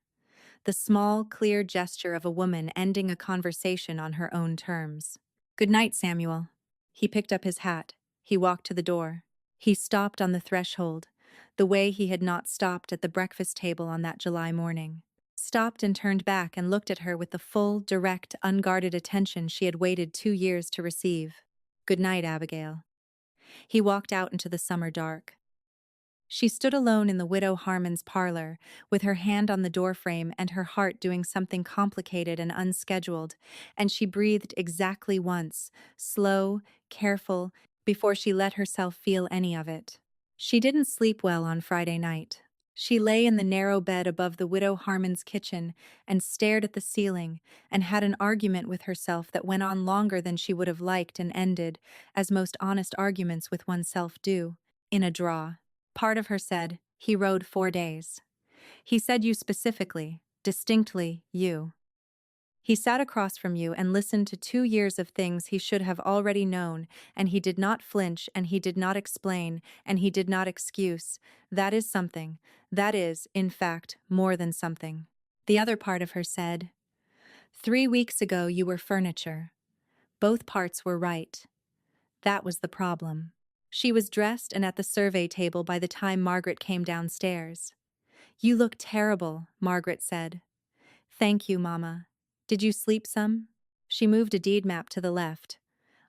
the small, clear gesture of a woman ending a conversation on her own terms. "Good night, Samuel." He picked up his hat. He walked to the door. He stopped on the threshold, the way he had not stopped at the breakfast table on that July morning. Stopped and turned back and looked at her with the full, direct, unguarded attention she had waited 2 years to receive. "Good night, Abigail." He walked out into the summer dark. She stood alone in the Widow Harmon's parlor, with her hand on the doorframe and her heart doing something complicated and unscheduled, and she breathed exactly once, slow, careful, before she let herself feel any of it. She didn't sleep well on Friday night. She lay in the narrow bed above the Widow Harmon's kitchen and stared at the ceiling and had an argument with herself that went on longer than she would have liked and ended, as most honest arguments with oneself do, in a draw. Part of her said, "He rode 4 days. He said you specifically, distinctly, you. He sat across from you and listened to 2 years of things he should have already known, and he did not flinch, and he did not explain, and he did not excuse. That is something. That is, in fact, more than something." The other part of her said, "3 weeks ago you were furniture. Both parts were right. That was the problem." She was dressed and at the survey table by the time Margaret came downstairs. "You look terrible," Margaret said. "Thank you, Mama. Did you sleep some?" She moved a deed map to the left.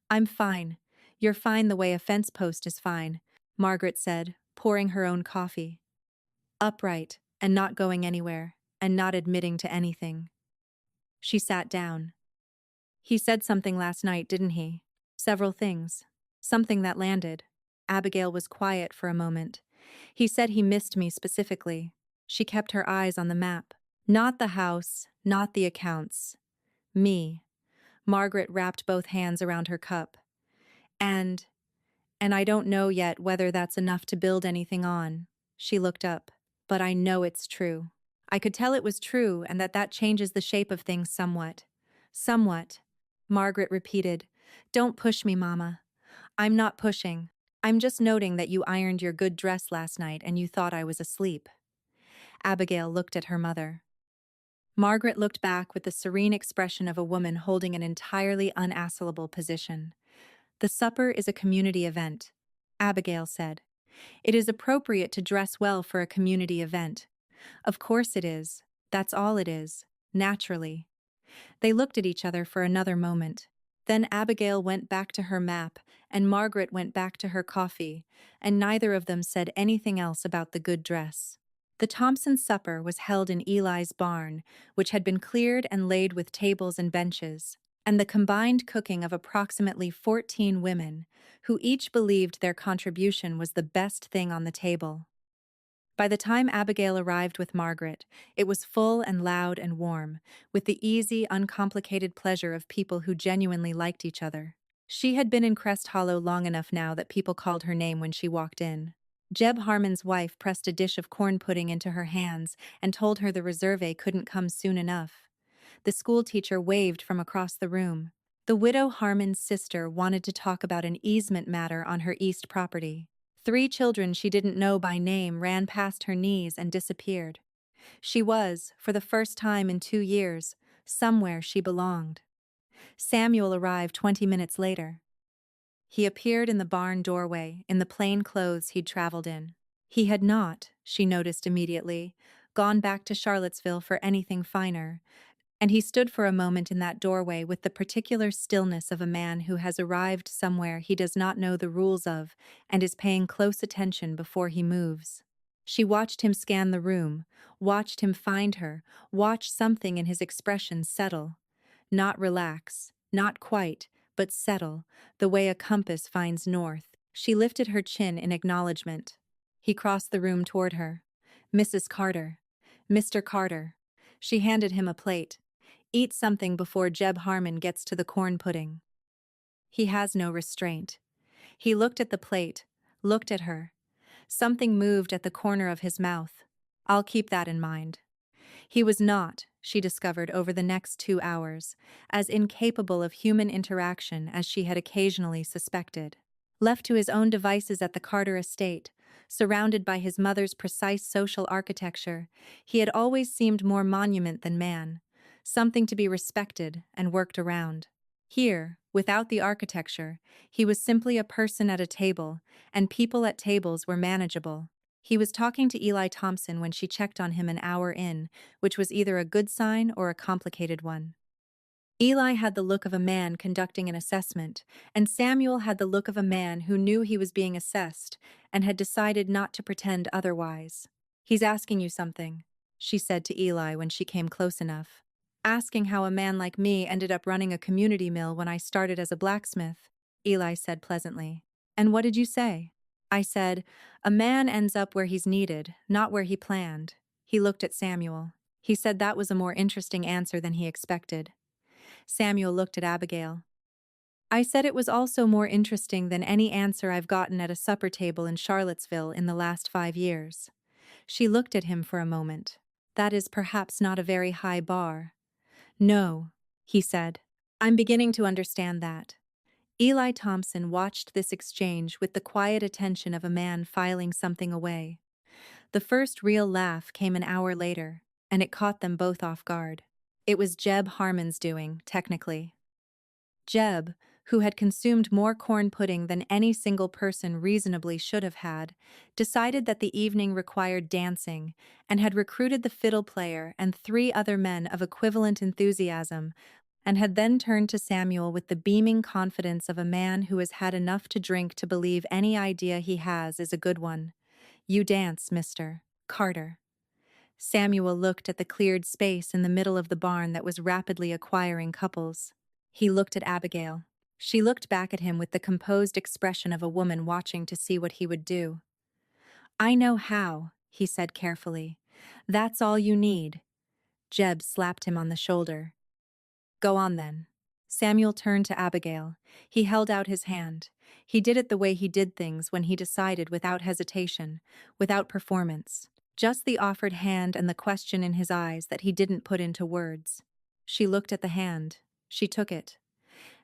"I'm fine. You're fine the way a fence post is fine," Margaret said, pouring her own coffee. "Upright, and not going anywhere, and not admitting to anything." She sat down. "He said something last night, didn't he? Several things. Something that landed." Abigail was quiet for a moment. "He said he missed me specifically." She kept her eyes on the map. "Not the house, not the accounts. Me." Margaret wrapped both hands around her cup. And I don't know yet whether that's enough to build anything on." She looked up. "But I know it's true. I could tell it was true and that changes the shape of things somewhat." "Somewhat," Margaret repeated. "Don't push me, Mama." "I'm not pushing. I'm just noting that you ironed your good dress last night and you thought I was asleep." Abigail looked at her mother. Margaret looked back with the serene expression of a woman holding an entirely unassailable position. "The supper is a community event," Abigail said. "It is appropriate to dress well for a community event. Of course it is. That's all it is. Naturally." They looked at each other for another moment. Then Abigail went back to her map, and Margaret went back to her coffee, and neither of them said anything else about the good dress. The Thompson supper was held in Eli's barn, which had been cleared and laid with tables and benches, and the combined cooking of approximately 14 women, who each believed their contribution was the best thing on the table. By the time Abigail arrived with Margaret, it was full and loud and warm, with the easy, uncomplicated pleasure of people who genuinely liked each other. She had been in Crest Hollow long enough now that people called her name when she walked in. Jeb Harmon's wife pressed a dish of corn pudding into her hands and told her the reserve couldn't come soon enough. The schoolteacher waved from across the room. The widow Harmon's sister wanted to talk about an easement matter on her east property. 3 children she didn't know by name ran past her knees and disappeared. She was, for the first time in 2 years, somewhere she belonged. Samuel arrived 20 minutes later. He appeared in the barn doorway, in the plain clothes he'd traveled in. He had not, she noticed immediately, gone back to Charlottesville for anything finer, and he stood for a moment in that doorway with the particular stillness of a man who has arrived somewhere he does not know the rules of and is paying close attention before he moves. She watched him scan the room, watched him find her, watched something in his expression settle. Not relax, not quite, but settle, the way a compass finds north. She lifted her chin in acknowledgement. He crossed the room toward her. "Mrs. Carter." "Mr. Carter." She handed him a plate. "Eat something before Jeb Harmon gets to the corn pudding." He has no restraint. He looked at the plate, looked at her. Something moved at the corner of his mouth. "I'll keep that in mind." He was not, she discovered over the next 2 hours, as incapable of human interaction as she had occasionally suspected. Left to his own devices at the Carter estate, Surrounded by his mother's precise social architecture, he had always seemed more monument than man, something to be respected and worked around. Here, without the architecture, he was simply a person at a table, and people at tables were manageable. He was talking to Eli Thompson when she checked on him an hour in, which was either a good sign or a complicated one. Eli had the look of a man conducting an assessment, and Samuel had the look of a man who knew he was being assessed and had decided not to pretend otherwise. "He's asking you something," she said to Eli when she came close enough. "Asking how a man like me ended up running a community mill when I started as a blacksmith," Eli said pleasantly. "And what did you say?" "I said, a man ends up where he's needed, not where he planned." He looked at Samuel. He said that was a more interesting answer than he expected. Samuel looked at Abigail. "I said it was also more interesting than any answer I've gotten at a supper table in Charlottesville in the last 5 years." She looked at him for a moment. "That is perhaps not a very high bar." "No," he said. "I'm beginning to understand that." Eli Thompson watched this exchange with the quiet attention of a man filing something away. The first real laugh came an hour later, and it caught them both off guard. It was Jeb Harmon's doing, technically. Jeb, who had consumed more corn pudding than any single person reasonably should have had, decided that the evening required dancing and had recruited the fiddle player and 3 other men of equivalent enthusiasm, and had then turned to Samuel with the beaming confidence of a man who has had enough to drink to believe any idea he has is a good one. "You dance, Mr. Carter." Samuel looked at the cleared space in the middle of the barn that was rapidly acquiring couples. He looked at Abigail. She looked back at him with the composed expression of a woman watching to see what he would do. "I know how," he said carefully. "That's all you need." Jeb slapped him on the shoulder. "Go on then." Samuel turned to Abigail. He held out his hand. He did it the way he did things when he decided without hesitation, without performance. Just the offered hand and the question in his eyes that he didn't put into words. She looked at the hand. She took it.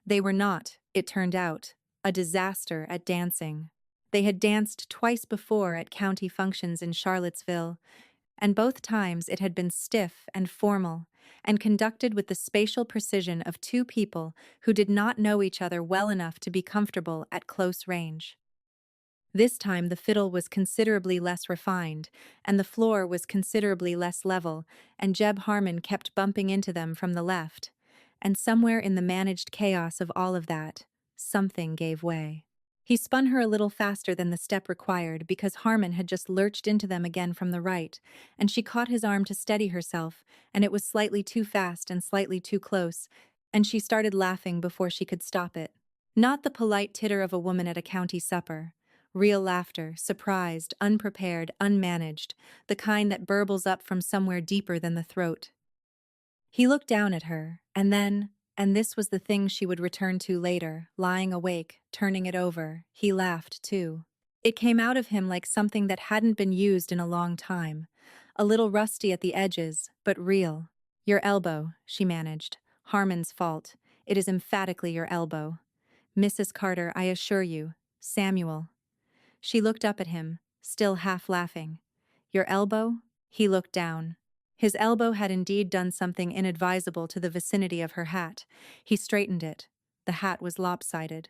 They were not, it turned out, a disaster at dancing. They had danced twice before at county functions in Charlottesville, and both times it had been stiff and formal, and conducted with the spatial precision of 2 people who did not know each other well enough to be comfortable at close range. This time the fiddle was considerably less refined, and the floor was considerably less level, and Jeb Harmon kept bumping into them from the left. And somewhere in the managed chaos of all of that, something gave way. He spun her a little faster than the step required because Harmon had just lurched into them again from the right, and she caught his arm to steady herself, and it was slightly too fast and slightly too close, and she started laughing before she could stop it. Not the polite titter of a woman at a county supper. Real laughter, surprised, unprepared, unmanaged, the kind that burbles up from somewhere deeper than the throat. He looked down at her, and then, and this was the thing she would return to later, lying awake, turning it over, he laughed too. It came out of him like something that hadn't been used in a long time, a little rusty at the edges, but real. "Your elbow," she managed. "Harmon's fault. It is emphatically your elbow. Mrs. Carter, I assure you. Samuel." She looked up at him, still half laughing. "Your elbow?" He looked down. His elbow had indeed done something inadvisable to the vicinity of her hat. He straightened it. The hat was lopsided.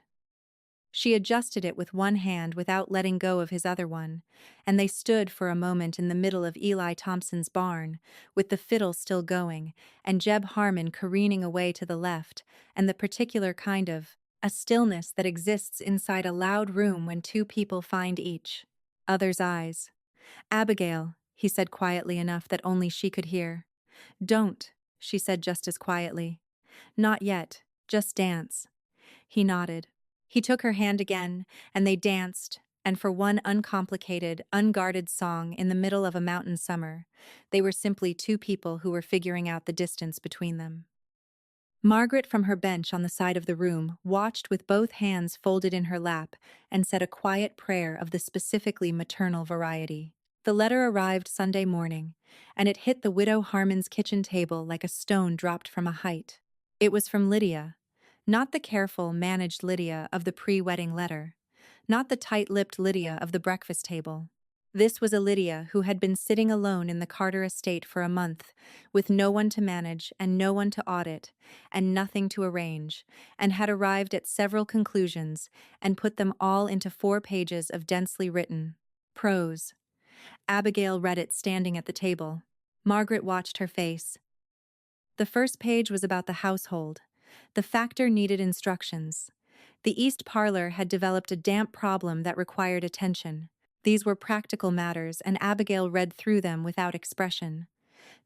She adjusted it with one hand without letting go of his other one, and they stood for a moment in the middle of Eli Thompson's barn, with the fiddle still going, and Jeb Harmon careening away to the left, and the particular kind of a stillness that exists inside a loud room when 2 people find each other's eyes. "Abigail," he said quietly enough that only she could hear. "Don't," she said just as quietly. "Not yet, just dance." He nodded. He took her hand again, and they danced, and for one uncomplicated, unguarded song in the middle of a mountain summer, they were simply 2 people who were figuring out the distance between them. Margaret from her bench on the side of the room watched with both hands folded in her lap and said a quiet prayer of the specifically maternal variety. The letter arrived Sunday morning, and it hit the widow Harmon's kitchen table like a stone dropped from a height. It was from Lydia. Not the careful, managed Lydia of the pre-wedding letter. not the tight-lipped Lydia of the breakfast table. This was a Lydia who had been sitting alone in the Carter estate for a month, with no one to manage and no one to audit, and nothing to arrange, and had arrived at several conclusions and put them all into 4 pages of densely written prose. Abigail read it standing at the table. Margaret watched her face. The first page was about the household. The factor needed instructions. The East Parlor had developed a damp problem that required attention. These were practical matters, and Abigail read through them without expression.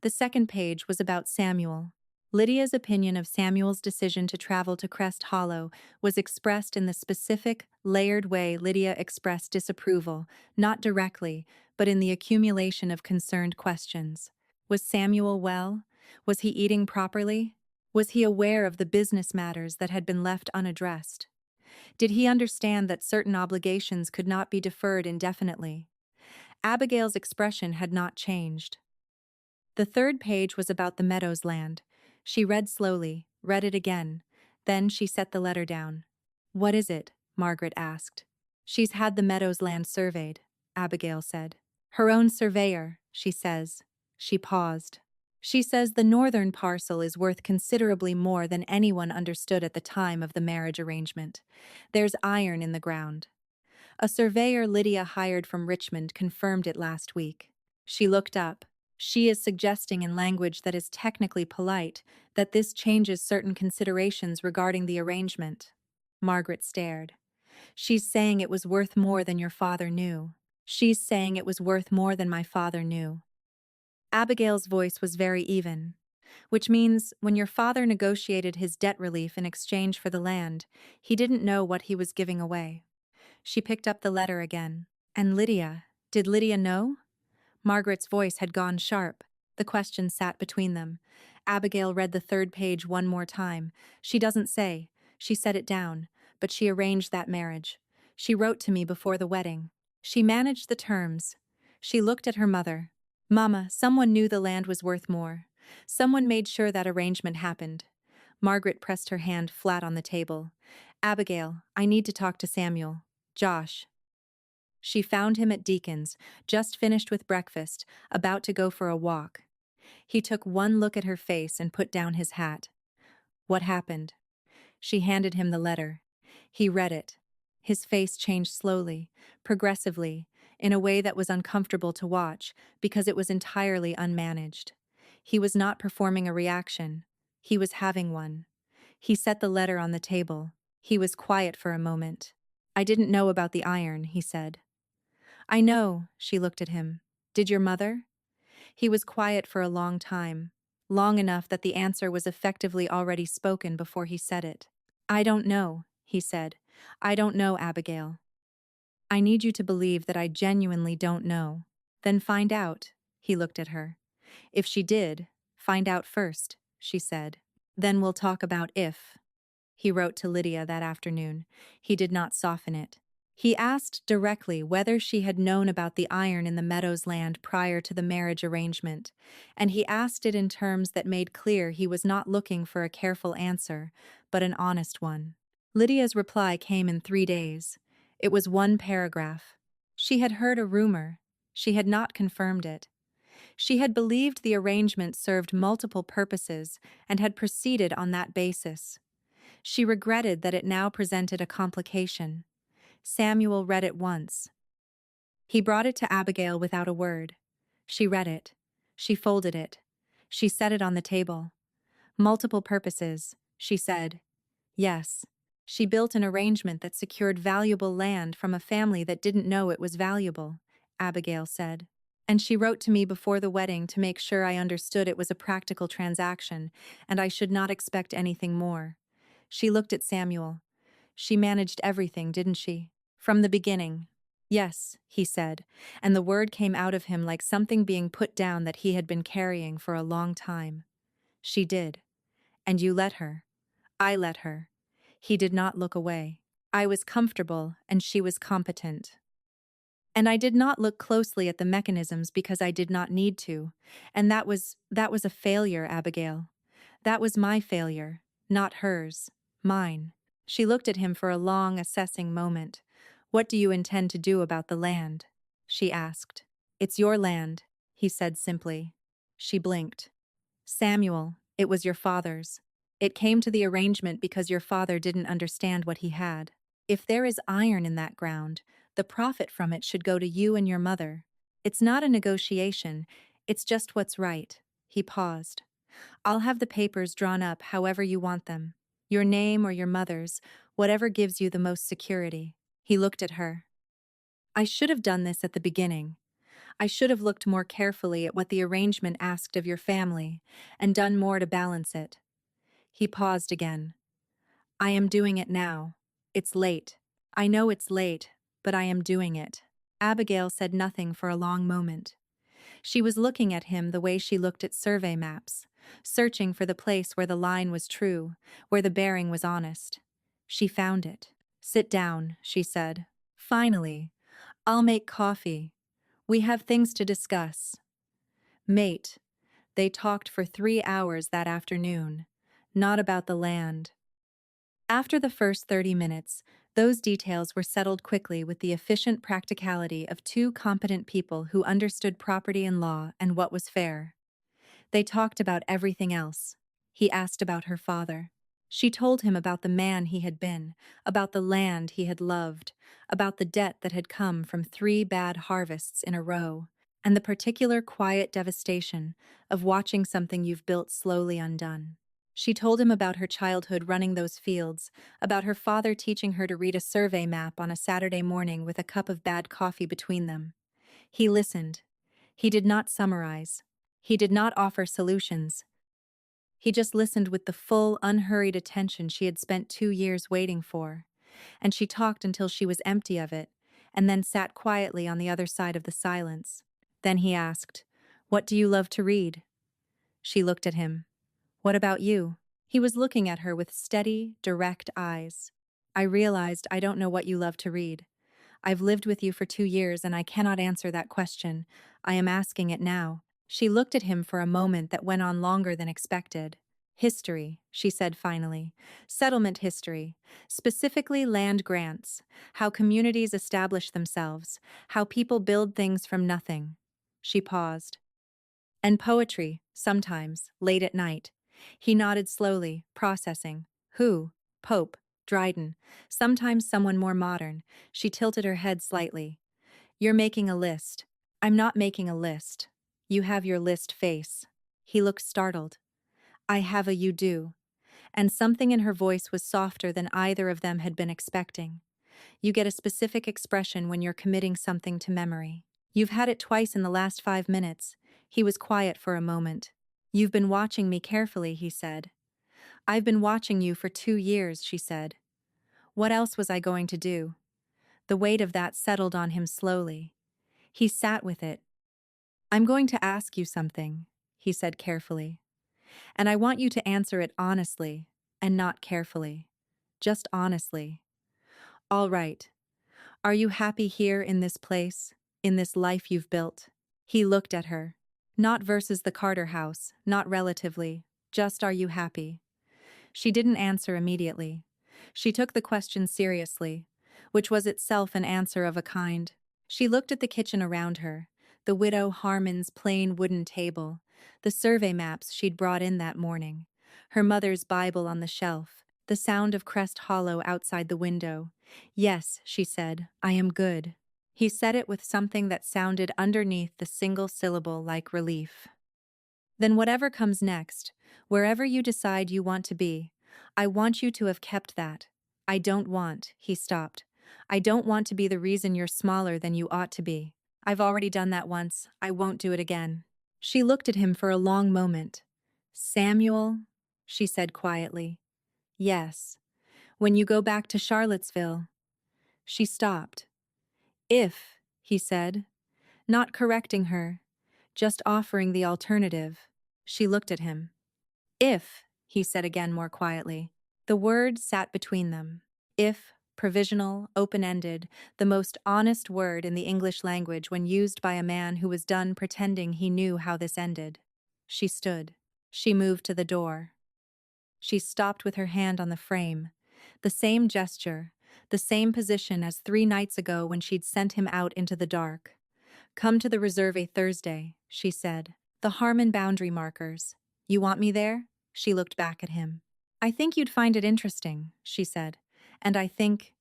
The second page was about Samuel. Lydia's opinion of Samuel's decision to travel to Crest Hollow was expressed in the specific, layered way Lydia expressed disapproval, not directly, but in the accumulation of concerned questions. Was Samuel well? Was he eating properly? Was he aware of the business matters that had been left unaddressed? Did he understand that certain obligations could not be deferred indefinitely? Abigail's expression had not changed. The third page was about the Meadows land. She read slowly, read it again. Then she set the letter down. "What is it?" Margaret asked. "She's had the Meadows land surveyed," Abigail said. "Her own surveyor, she says." She paused. "She says the northern parcel is worth considerably more than anyone understood at the time of the marriage arrangement. There's iron in the ground. A surveyor Lydia hired from Richmond confirmed it last week." She looked up. "She is suggesting in language that is technically polite that this changes certain considerations regarding the arrangement." Margaret stared. "She's saying it was worth more than your father knew. She's saying it was worth more than my father knew." Abigail's voice was very even. "Which means, when your father negotiated his debt relief in exchange for the land, he didn't know what he was giving away." She picked up the letter again. "And Lydia? Did Lydia know?" Margaret's voice had gone sharp. The question sat between them. Abigail read the third page one more time. "She doesn't say. She set it down. But she arranged that marriage. She wrote to me before the wedding. She managed the terms. She looked at her mother. Mama, someone knew the land was worth more. Someone made sure that arrangement happened." Margaret pressed her hand flat on the table. "Abigail, I need to talk to Samuel. Josh." She found him at Deacon's, just finished with breakfast, about to go for a walk. He took one look at her face and put down his hat. "What happened?" She handed him the letter. He read it. His face changed slowly, progressively, in a way that was uncomfortable to watch because it was entirely unmanaged. He was not performing a reaction. He was having one. He set the letter on the table. He was quiet for a moment. "I didn't know about the iron," he said. "I know," she looked at him. "Did your mother?" He was quiet for a long time, long enough that the answer was effectively already spoken before he said it. "I don't know," he said. "I don't know, Abigail. I need you to believe that I genuinely don't know. Then find out." He looked at her. "If she did, find out first," she said. "Then we'll talk about if." He wrote to Lydia that afternoon. He did not soften it. He asked directly whether she had known about the iron in the Meadows land prior to the marriage arrangement, and he asked it in terms that made clear he was not looking for a careful answer, but an honest one. Lydia's reply came in 3 days. It was one paragraph. She had heard a rumor. She had not confirmed it. She had believed the arrangement served multiple purposes and had proceeded on that basis. She regretted that it now presented a complication. Samuel read it once. He brought it to Abigail without a word. She read it. She folded it. She set it on the table. "Multiple purposes," she said. "Yes." She built an arrangement that secured valuable land from a family that didn't know it was valuable, Abigail said. "And she wrote to me before the wedding to make sure I understood it was a practical transaction, and I should not expect anything more." She looked at Samuel. "She managed everything, didn't she? From the beginning." "Yes," he said, and the word came out of him like something being put down that he had been carrying for a long time. "She did. And you let her." "I let her." He did not look away. "I was comfortable, and she was competent. And I did not look closely at the mechanisms because I did not need to. And that was a failure, Abigail. That was my failure, not hers. Mine." She looked at him for a long, assessing moment. "What do you intend to do about the land?" she asked. "It's your land," he said simply. She blinked. "Samuel, it was your father's. It came to the arrangement because your father didn't understand what he had. If there is iron in that ground, the profit from it should go to you and your mother. It's not a negotiation, it's just what's right." He paused. "I'll have the papers drawn up however you want them. Your name or your mother's, whatever gives you the most security." He looked at her. "I should have done this at the beginning. I should have looked more carefully at what the arrangement asked of your family and done more to balance it." He paused again. "I am doing it now. It's late. I know it's late, but I am doing it." Abigail said nothing for a long moment. She was looking at him the way she looked at survey maps, searching for the place where the line was true, where the bearing was honest. She found it. "Sit down," she said. "Finally. I'll make coffee. We have things to discuss." Mate. They talked for 3 hours that afternoon. Not about the land. After the first 30 minutes, those details were settled quickly with the efficient practicality of two competent people who understood property and law and what was fair. They talked about everything else. He asked about her father. She told him about the man he had been, about the land he had loved, about the debt that had come from 3 bad harvests in a row, and the particular quiet devastation of watching something you've built slowly undone. She told him about her childhood running those fields, about her father teaching her to read a survey map on a Saturday morning with a cup of bad coffee between them. He listened. He did not summarize. He did not offer solutions. He just listened with the full, unhurried attention she had spent 2 years waiting for. And she talked until she was empty of it, and then sat quietly on the other side of the silence. Then he asked, "What do you love to read?" She looked at him. "What about you?" He was looking at her with steady, direct eyes. "I realized I don't know what you love to read. I've lived with you for 2 years and I cannot answer that question. I am asking it now." She looked at him for a moment that went on longer than expected. "History," she said finally. "Settlement history. Specifically land grants. How communities establish themselves. How people build things from nothing." She paused. "And poetry, sometimes, late at night." He nodded slowly, processing. "Who?" "Pope. Dryden. Sometimes someone more modern." She tilted her head slightly. "You're making a list." "I'm not making a list. You have your list face." He looked startled. "I have a you do." And something in her voice was softer than either of them had been expecting. "You get a specific expression when you're committing something to memory. You've had it twice in the last 5 minutes." He was quiet for a moment. "You've been watching me carefully," he said. "I've been watching you for 2 years," she said. "What else was I going to do?" The weight of that settled on him slowly. He sat with it. "I'm going to ask you something," he said carefully. "And I want you to answer it honestly, and not carefully. Just honestly. All right. Are you happy here in this place, in this life you've built?" He looked at her. "Not versus the Carter house, not relatively. Just are you happy?" She didn't answer immediately. She took the question seriously, which was itself an answer of a kind. She looked at the kitchen around her, the widow Harmon's plain wooden table, the survey maps she'd brought in that morning, her mother's Bible on the shelf, the sound of Crest Hollow outside the window. "Yes," she said, "I am good." He said it with something that sounded underneath the single syllable like relief. "Then whatever comes next, wherever you decide you want to be, I want you to have kept that. I don't want," he stopped. "I don't want to be the reason you're smaller than you ought to be. I've already done that once, I won't do it again." She looked at him for a long moment. "Samuel," she said quietly. "Yes. When you go back to Charlottesville." She stopped. "If," he said, not correcting her, just offering the alternative. She looked at him. "If," he said again more quietly. The word sat between them. If, provisional, open-ended, the most honest word in the English language when used by a man who was done pretending he knew how this ended. She stood. She moved to the door. She stopped with her hand on the frame. The same gesture, the same position as 3 nights ago when she'd sent him out into the dark. Come to the reserve a Thursday, she said. The Harmon boundary markers. You want me there? She looked back at him. I think you'd find it interesting, she said. And I think…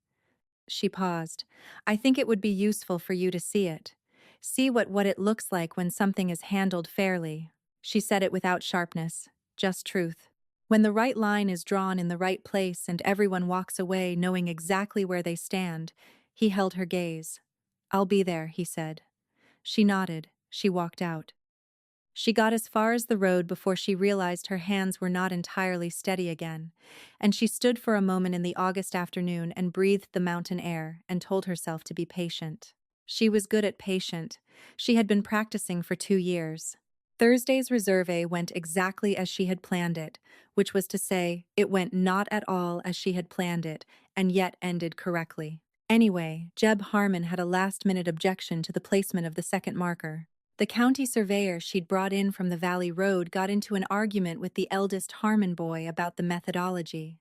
She paused. I think it would be useful for you to see it. See what it looks like when something is handled fairly. She said it without sharpness, just truth. When the right line is drawn in the right place and everyone walks away knowing exactly where they stand, he held her gaze. I'll be there, he said. She nodded. She walked out. She got as far as the road before she realized her hands were not entirely steady again, and she stood for a moment in the August afternoon and breathed the mountain air and told herself to be patient. She was good at patient. She had been practicing for 2 years. Thursday's reserve went exactly as she had planned it, which was to say, it went not at all as she had planned it, and yet ended correctly. Anyway, Jeb Harmon had a last-minute objection to the placement of the second marker. The county surveyor she'd brought in from the Valley Road got into an argument with the eldest Harmon boy about the methodology.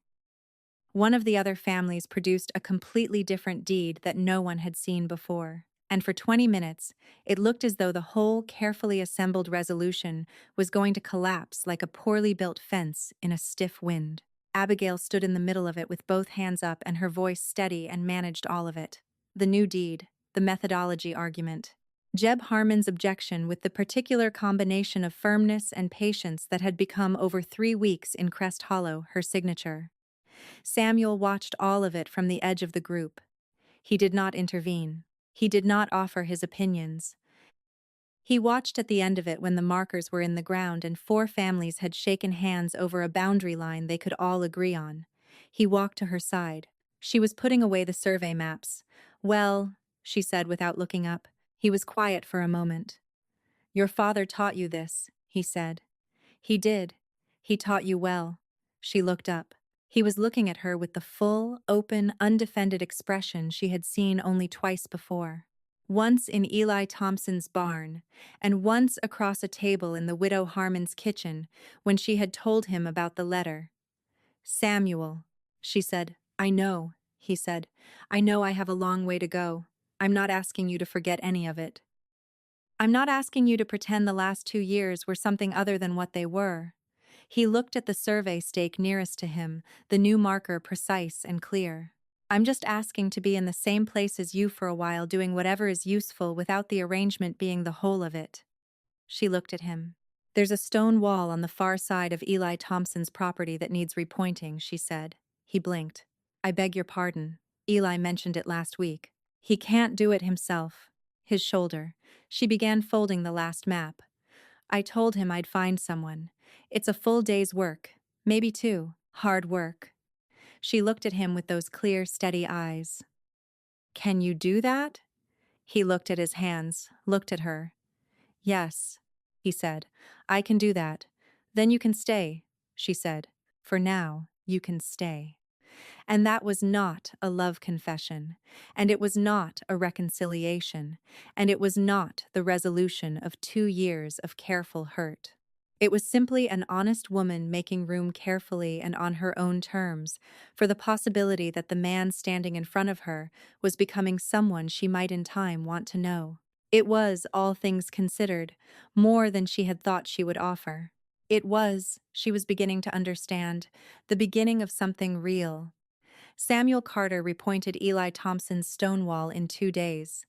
One of the other families produced a completely different deed that no one had seen before, and for 20 minutes, it looked as though the whole carefully assembled resolution was going to collapse like a poorly built fence in a stiff wind. Abigail stood in the middle of it with both hands up and her voice steady and managed all of it. The new deed, the methodology argument. Jeb Harmon's objection with the particular combination of firmness and patience that had become over 3 weeks in Crest Hollow her signature. Samuel watched all of it from the edge of the group. He did not intervene. He did not offer his opinions. He watched at the end of it when the markers were in the ground and 4 families had shaken hands over a boundary line they could all agree on. He walked to her side. She was putting away the survey maps. Well, she said without looking up. He was quiet for a moment. Your father taught you this, he said. He did. He taught you well. She looked up. He was looking at her with the full, open, undefended expression she had seen only twice before. Once in Eli Thompson's barn, and once across a table in the widow Harmon's kitchen when she had told him about the letter. Samuel, she said. I know, he said. I know I have a long way to go. I'm not asking you to forget any of it. I'm not asking you to pretend the last 2 years were something other than what they were. He looked at the survey stake nearest to him, the new marker precise and clear. I'm just asking to be in the same place as you for a while doing whatever is useful without the arrangement being the whole of it. She looked at him. There's a stone wall on the far side of Eli Thompson's property that needs repointing, she said. He blinked. I beg your pardon. Eli mentioned it last week. He can't do it himself. His shoulder. She began folding the last map. I told him I'd find someone. It's a full day's work. Maybe 2. Hard work. She looked at him with those clear, steady eyes. Can you do that? He looked at his hands, looked at her. Yes, he said. I can do that. Then you can stay, she said. For now, you can stay. And that was not a love confession, and it was not a reconciliation, and it was not the resolution of 2 years of careful hurt. It was simply an honest woman making room carefully and on her own terms for the possibility that the man standing in front of her was becoming someone she might in time want to know. It was, all things considered, more than she had thought she would offer. It was, she was beginning to understand, the beginning of something real. Samuel Carter repointed Eli Thompson's stone wall in 2 days.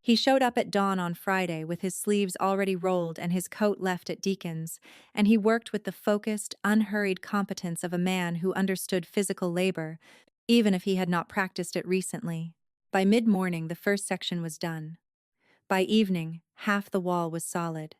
He showed up at dawn on Friday with his sleeves already rolled and his coat left at Deacon's, and he worked with the focused, unhurried competence of a man who understood physical labor, even if he had not practiced it recently. By mid-morning, the first section was done. By evening, half the wall was solid.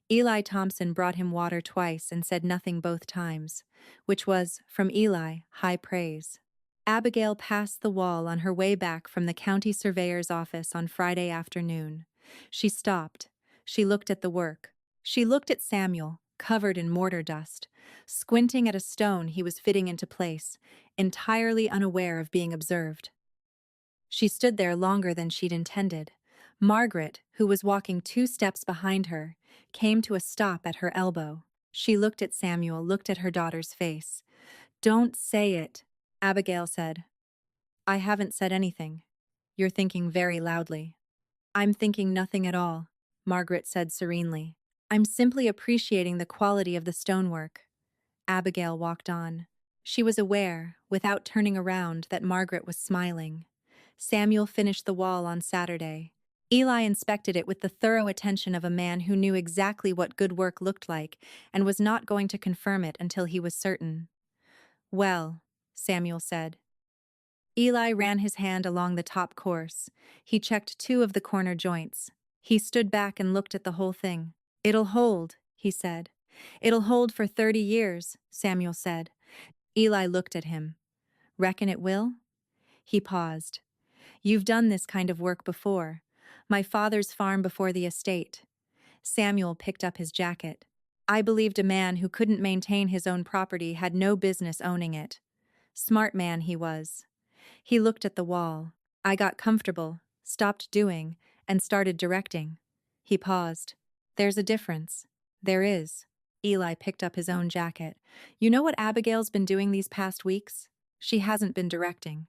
Eli Thompson brought him water twice and said nothing both times, which was, from Eli, high praise. Abigail passed the wall on her way back from the county surveyor's office on Friday afternoon. She stopped. She looked at the work. She looked at Samuel, covered in mortar dust, squinting at a stone he was fitting into place, entirely unaware of being observed. She stood there longer than she'd intended. Margaret, who was walking 2 steps behind her, came to a stop at her elbow. She looked at Samuel, looked at her daughter's face. Don't say it, Abigail said. I haven't said anything. You're thinking very loudly. I'm thinking nothing at all, Margaret said serenely. I'm simply appreciating the quality of the stonework. Abigail walked on. She was aware, without turning around, that Margaret was smiling. Samuel finished the wall on Saturday. Eli inspected it with the thorough attention of a man who knew exactly what good work looked like and was not going to confirm it until he was certain. Well, Samuel said. Eli ran his hand along the top course. He checked two of the corner joints. He stood back and looked at the whole thing. It'll hold, he said. It'll hold for 30 years, Samuel said. Eli looked at him. Reckon it will? He paused. You've done this kind of work before. My father's farm before the estate. Samuel picked up his jacket. I believed a man who couldn't maintain his own property had no business owning it. Smart man he was. He looked at the wall. I got comfortable, stopped doing, and started directing. He paused. There's a difference. There is. Eli picked up his own jacket. You know what Abigail's been doing these past weeks? She hasn't been directing.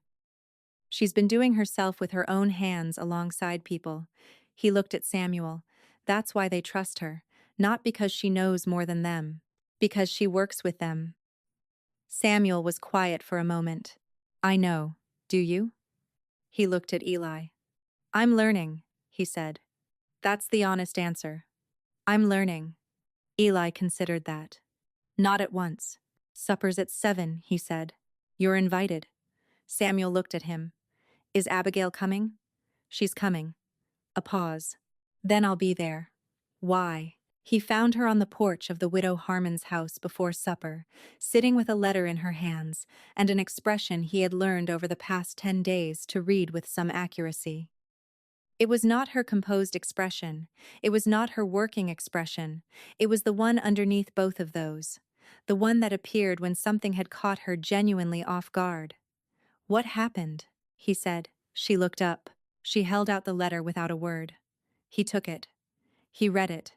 She's been doing herself with her own hands alongside people. He looked at Samuel. That's why they trust her. Not because she knows more than them. Because she works with them. Samuel was quiet for a moment. I know. Do you? He looked at Eli. I'm learning, he said. That's the honest answer. I'm learning. Eli considered that. Not at once. Supper's at 7, he said. You're invited. Samuel looked at him. Is Abigail coming? She's coming. A pause. Then I'll be there. Why? He found her on the porch of the widow Harmon's house before supper, sitting with a letter in her hands and an expression he had learned over the past 10 days to read with some accuracy. It was not her composed expression. It was not her working expression. It was the one underneath both of those. The one that appeared when something had caught her genuinely off guard. What happened? He said. She looked up. She held out the letter without a word. He took it. He read it.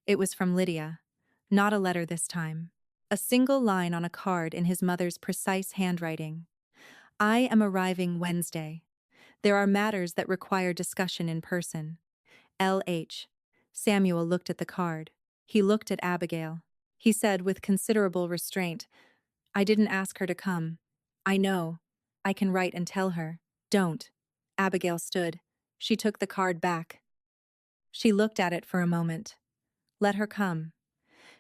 It was from Lydia. Not a letter this time. A single line on a card in his mother's precise handwriting. I am arriving Wednesday. There are matters that require discussion in person. L.H. Samuel looked at the card. He looked at Abigail. He said with considerable restraint, I didn't ask her to come. I know. I can write and tell her. Don't. Abigail stood. She took the card back. She looked at it for a moment. Let her come.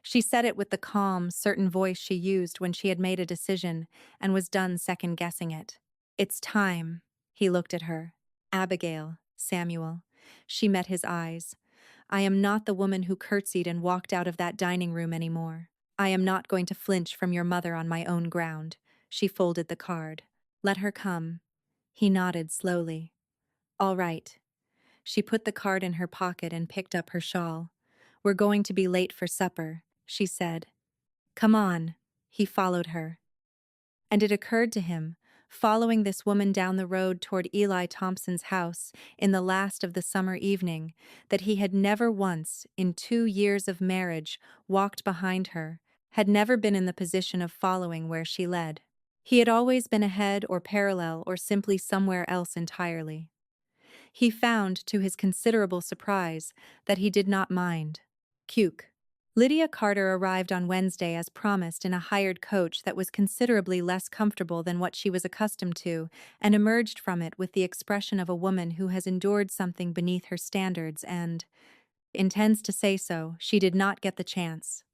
She said it with the calm, certain voice she used when she had made a decision and was done second-guessing it. It's time. He looked at her. Abigail, Samuel. She met his eyes. I am not the woman who curtsied and walked out of that dining room anymore. I am not going to flinch from your mother on my own ground. She folded the card. Let her come. He nodded slowly. All right. She put the card in her pocket and picked up her shawl. We're going to be late for supper, she said. Come on. He followed her. And it occurred to him, following this woman down the road toward Eli Thompson's house in the last of the summer evening, that he had never once, in 2 years of marriage, walked behind her, had never been in the position of following where she led. He had always been ahead or parallel or simply somewhere else entirely. He found, to his considerable surprise, that he did not mind. Cuke. Lydia Carter arrived on Wednesday as promised in a hired coach that was considerably less comfortable than what she was accustomed to, and emerged from it with the expression of a woman who has endured something beneath her standards and intends to say so. She did not get the chance.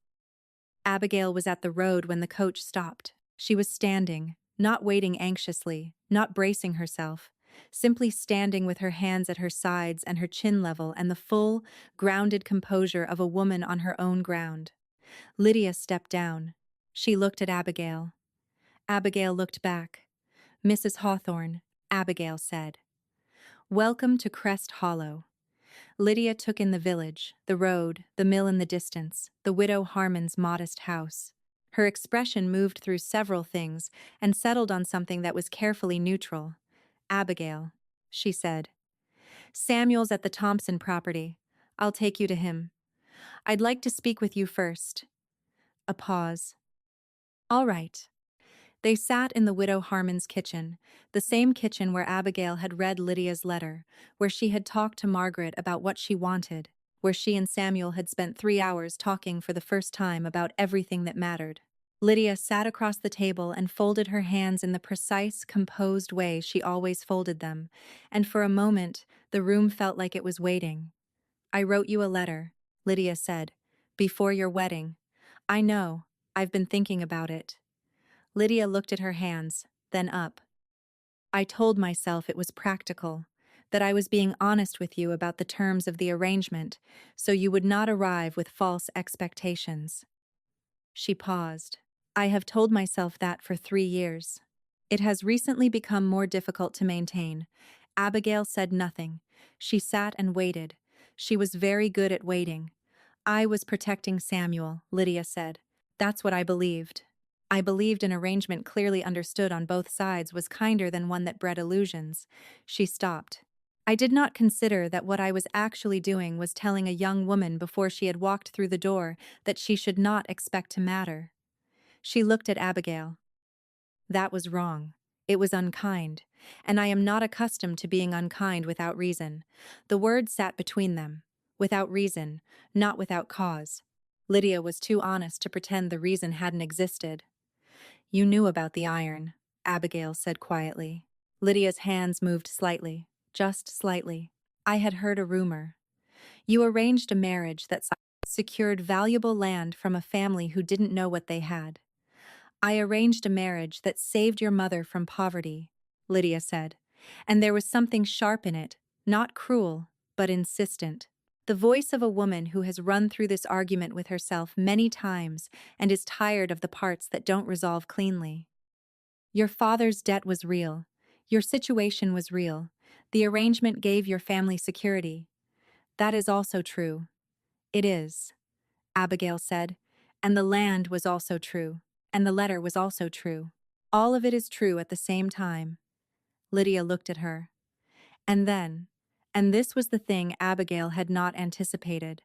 Abigail was at the road when the coach stopped. She was standing, not waiting anxiously, not bracing herself, simply standing with her hands at her sides and her chin level and the full, grounded composure of a woman on her own ground. Lydia stepped down. She looked at Abigail. Abigail looked back. Mrs. Hawthorne, Abigail said. Welcome to Crest Hollow. Lydia took in the village, the road, the mill in the distance, the widow Harmon's modest house. Her expression moved through several things and settled on something that was carefully neutral. Abigail, she said. Samuel's at the Thompson property. I'll take you to him. I'd like to speak with you first. A pause. All right. They sat in the widow Harmon's kitchen, the same kitchen where Abigail had read Lydia's letter, where she had talked to Margaret about what she wanted, where she and Samuel had spent 3 hours talking for the first time about everything that mattered. Lydia sat across the table and folded her hands in the precise, composed way she always folded them, and for a moment, the room felt like it was waiting. "I wrote you a letter," Lydia said, "before your wedding. I know, I've been thinking about it." Lydia looked at her hands, then up. "I told myself it was practical, that I was being honest with you about the terms of the arrangement, so you would not arrive with false expectations." She paused. "I have told myself that for 3 years. It has recently become more difficult to maintain." Abigail said nothing. She sat and waited. She was very good at waiting. "I was protecting Samuel," Lydia said. "That's what I believed. I believed an arrangement clearly understood on both sides was kinder than one that bred illusions." She stopped. "I did not consider that what I was actually doing was telling a young woman before she had walked through the door that she should not expect to matter." She looked at Abigail. "That was wrong. It was unkind. And I am not accustomed to being unkind without reason." The word sat between them. Without reason, not without cause. Lydia was too honest to pretend the reason hadn't existed. "You knew about the iron," Abigail said quietly. Lydia's hands moved slightly, just slightly. "I had heard a rumor. You arranged a marriage that secured valuable land from a family who didn't know what they had." "I arranged a marriage that saved your mother from poverty," Lydia said. "And there was something sharp in it, not cruel, but insistent. The voice of a woman who has run through this argument with herself many times and is tired of the parts that don't resolve cleanly. Your father's debt was real. Your situation was real. The arrangement gave your family security. That is also true." "It is," Abigail said. "And the land was also true. And the letter was also true. All of it is true at the same time." Lydia looked at her. And then, and this was the thing Abigail had not anticipated,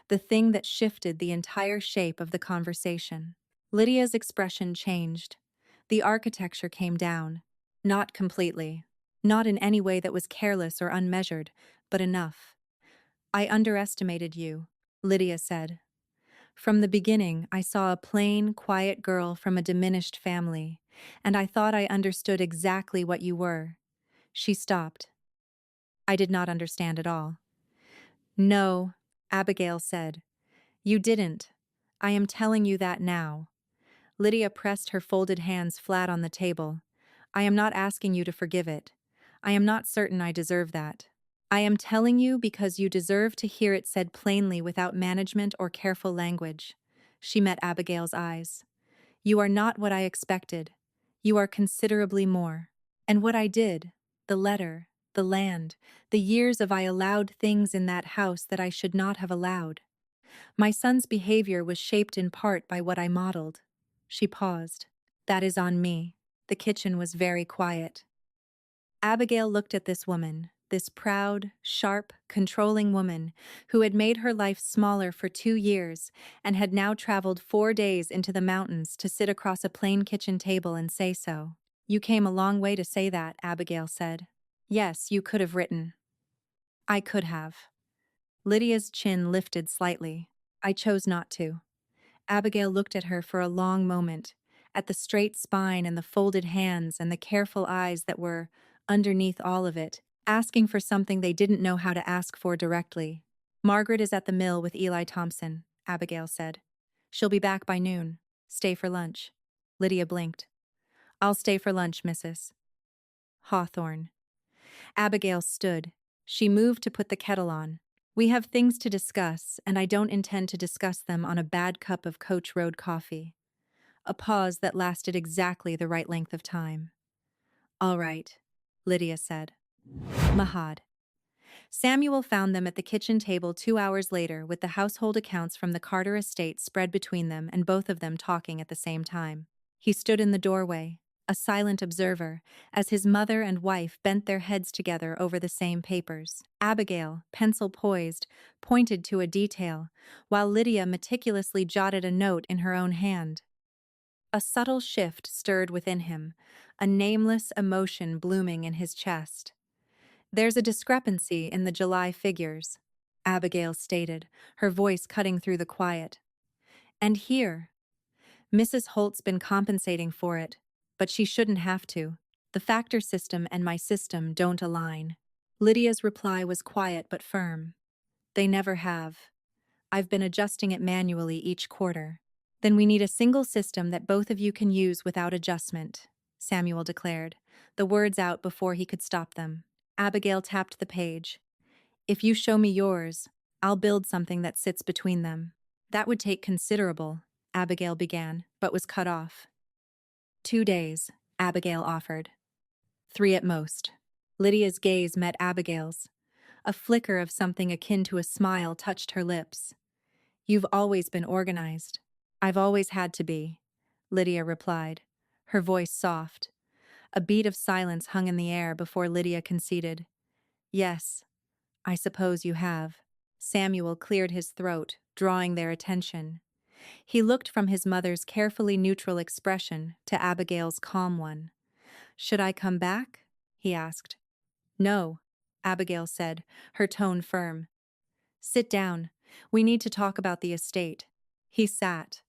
the thing that shifted the entire shape of the conversation. Lydia's expression changed. The architecture came down. Not completely. Not in any way that was careless or unmeasured, but enough. "I underestimated you," Lydia said. "From the beginning, I saw a plain, quiet girl from a diminished family, and I thought I understood exactly what you were." She stopped. "I did not understand at all." "No," Abigail said. "You didn't. I am telling you that now." Lydia pressed her folded hands flat on the table. "I am not asking you to forgive it. I am not certain I deserve that. I am telling you because you deserve to hear it said plainly without management or careful language." She met Abigail's eyes. "You are not what I expected. You are considerably more. And what I did, the letter, the land, the years of I allowed things in that house that I should not have allowed. My son's behavior was shaped in part by what I modeled." She paused. "That is on me." The kitchen was very quiet. Abigail looked at this woman, this proud, sharp, controlling woman who had made her life smaller for 2 years and had now traveled 4 days into the mountains to sit across a plain kitchen table and say so. "You came a long way to say that," Abigail said. "Yes, you could have written." "I could have." Lydia's chin lifted slightly. "I chose not to." Abigail looked at her for a long moment, at the straight spine and the folded hands and the careful eyes that were, underneath all of it, asking for something they didn't know how to ask for directly. "Margaret is at the mill with Eli Thompson," Abigail said. "She'll be back by noon. Stay for lunch." Lydia blinked. "I'll stay for lunch, Mrs. Hawthorne." Abigail stood. She moved to put the kettle on. "We have things to discuss, and I don't intend to discuss them on a bad cup of Coach Road coffee." A pause that lasted exactly the right length of time. "All right," Lydia said. Mahad. Samuel found them at the kitchen table 2 hours later with the household accounts from the Carter estate spread between them and both of them talking at the same time. He stood in the doorway, a silent observer, as his mother and wife bent their heads together over the same papers. Abigail, pencil poised, pointed to a detail, while Lydia meticulously jotted a note in her own hand. A subtle shift stirred within him, a nameless emotion blooming in his chest. There's a discrepancy in the July figures, Abigail stated, her voice cutting through the quiet. And here, Mrs. Holt's been compensating for it, but she shouldn't have to. The factor system and my system don't align. Lydia's reply was quiet but firm. They never have. I've been adjusting it manually each quarter. Then we need a single system that both of you can use without adjustment, Samuel declared, the words out before he could stop them. Abigail tapped the page. If you show me yours, I'll build something that sits between them. That would take considerable, Abigail began, but was cut off. 2 days, Abigail offered. 3 at most. Lydia's gaze met Abigail's. A flicker of something akin to a smile touched her lips. You've always been organized. I've always had to be, Lydia replied, her voice soft. A beat of silence hung in the air before Lydia conceded. Yes, I suppose you have. Samuel cleared his throat, drawing their attention. He looked from his mother's carefully neutral expression to Abigail's calm one. Should I come back? He asked. No, Abigail said, her tone firm. Sit down. We need to talk about the estate. He sat,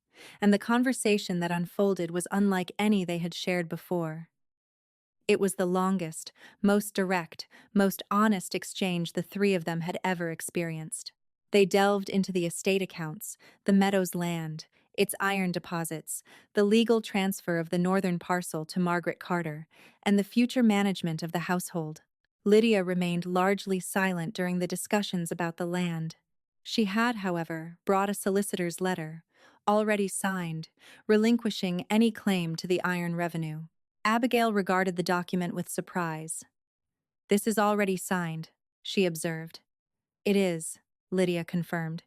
and the conversation that unfolded was unlike any they had shared before. It was the longest, most direct, most honest exchange the three of them had ever experienced. They delved into the estate accounts, the Meadows land, its iron deposits, the legal transfer of the northern parcel to Margaret Carter, and the future management of the household. Lydia remained largely silent during the discussions about the land. She had, however, brought a solicitor's letter, already signed, relinquishing any claim to the iron revenue. Abigail regarded the document with surprise. This is already signed, she observed. It is, Lydia confirmed.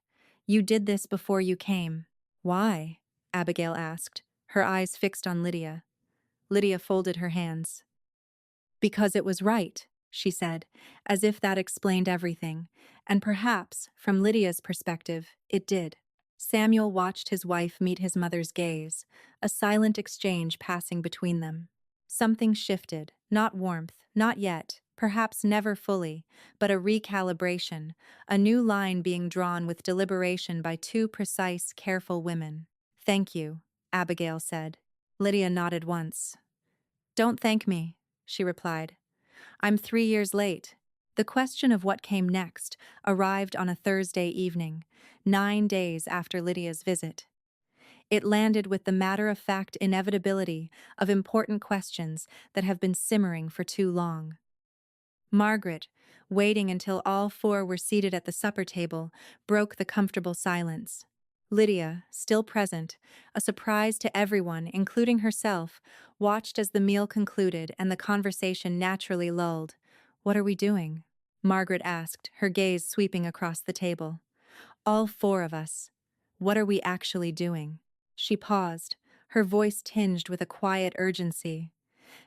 You did this before you came. Why? Abigail asked, her eyes fixed on Lydia. Lydia folded her hands. Because it was right, she said, as if that explained everything, and perhaps, from Lydia's perspective, it did. Samuel watched his wife meet his mother's gaze, a silent exchange passing between them. Something shifted, not warmth, not yet, perhaps never fully, but a recalibration, a new line being drawn with deliberation by two precise, careful women. Thank you, Abigail said. Lydia nodded once. Don't thank me, she replied. I'm 3 years late. The question of what came next arrived on a Thursday evening, 9 days after Lydia's visit. It landed with the matter-of-fact inevitability of important questions that have been simmering for too long. Margaret, waiting until all four were seated at the supper table, broke the comfortable silence. Lydia, still present, a surprise to everyone, including herself, watched as the meal concluded and the conversation naturally lulled. What are we doing? Margaret asked, her gaze sweeping across the table. All four of us. What are we actually doing? She paused, her voice tinged with a quiet urgency.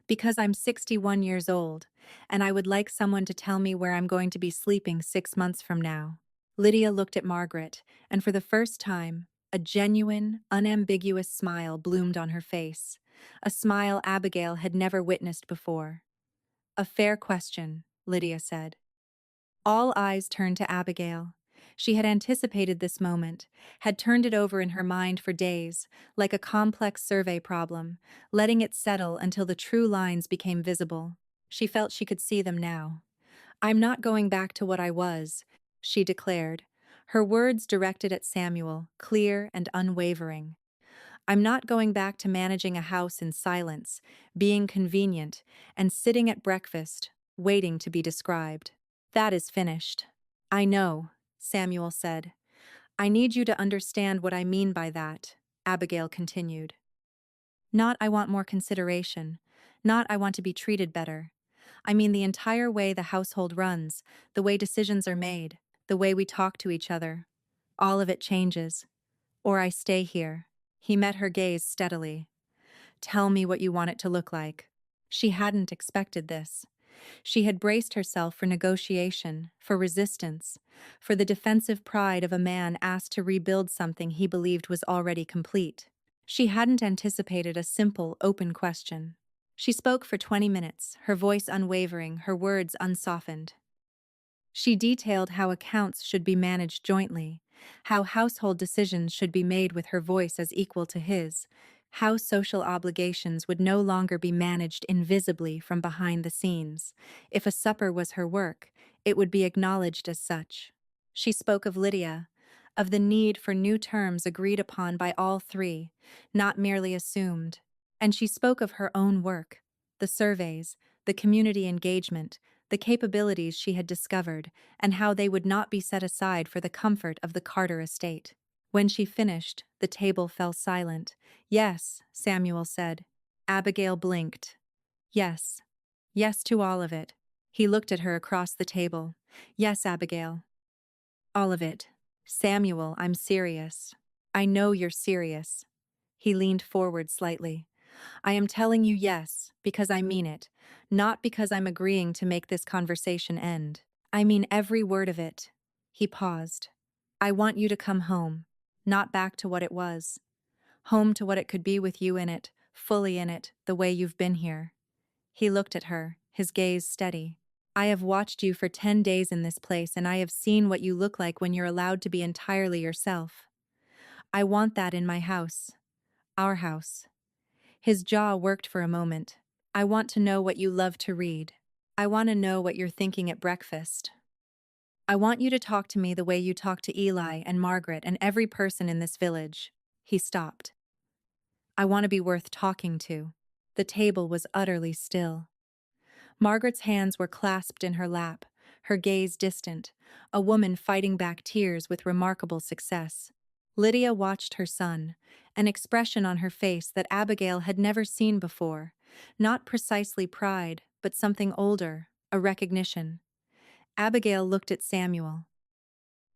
Because I'm 61 years old, and I would like someone to tell me where I'm going to be sleeping 6 months from now. Lydia looked at Margaret, and for the first time, a genuine, unambiguous smile bloomed on her face, a smile Abigail had never witnessed before. A fair question, Lydia said. All eyes turned to Abigail. She had anticipated this moment, had turned it over in her mind for days, like a complex survey problem, letting it settle until the true lines became visible. She felt she could see them now. I'm not going back to what I was, she declared, her words directed at Samuel, clear and unwavering. I'm not going back to managing a house in silence, being convenient, and sitting at breakfast, waiting to be described. That is finished. I know, Samuel said. I need you to understand what I mean by that, Abigail continued. Not I want more consideration, not I want to be treated better. I mean the entire way the household runs, the way decisions are made, the way we talk to each other. All of it changes. Or I stay here. He met her gaze steadily. Tell me what you want it to look like. She hadn't expected this. She had braced herself for negotiation, for resistance, for the defensive pride of a man asked to rebuild something he believed was already complete. She hadn't anticipated a simple, open question. She spoke for 20 minutes, her voice unwavering, her words unsoftened. She detailed how accounts should be managed jointly, how household decisions should be made with her voice as equal to his, how social obligations would no longer be managed invisibly from behind the scenes. If a supper was her work, it would be acknowledged as such. She spoke of Lydia, of the need for new terms agreed upon by all three, not merely assumed. And she spoke of her own work, the surveys, the community engagement, the capabilities she had discovered, and how they would not be set aside for the comfort of the Carter estate. When she finished, the table fell silent. "Yes," Samuel said. Abigail blinked. "Yes. Yes to all of it." He looked at her across the table. "Yes, Abigail. All of it." "Samuel, I'm serious." "I know you're serious." He leaned forward slightly. "I am telling you yes, because I mean it, not because I'm agreeing to make this conversation end. I mean every word of it." He paused. "I want you to come home, not back to what it was. Home to what it could be with you in it, fully in it, the way you've been here." He looked at her, his gaze steady. "I have watched you for 10 days in this place, and I have seen what you look like when you're allowed to be entirely yourself. I want that in my house. Our house." His jaw worked for a moment. "I want to know what you love to read. I want to know what you're thinking at breakfast. I want you to talk to me the way you talk to Eli and Margaret and every person in this village." He stopped. "I want to be worth talking to." The table was utterly still. Margaret's hands were clasped in her lap, her gaze distant, a woman fighting back tears with remarkable success. Lydia watched her son, an expression on her face that Abigail had never seen before, not precisely pride, but something older, a recognition. Abigail looked at Samuel.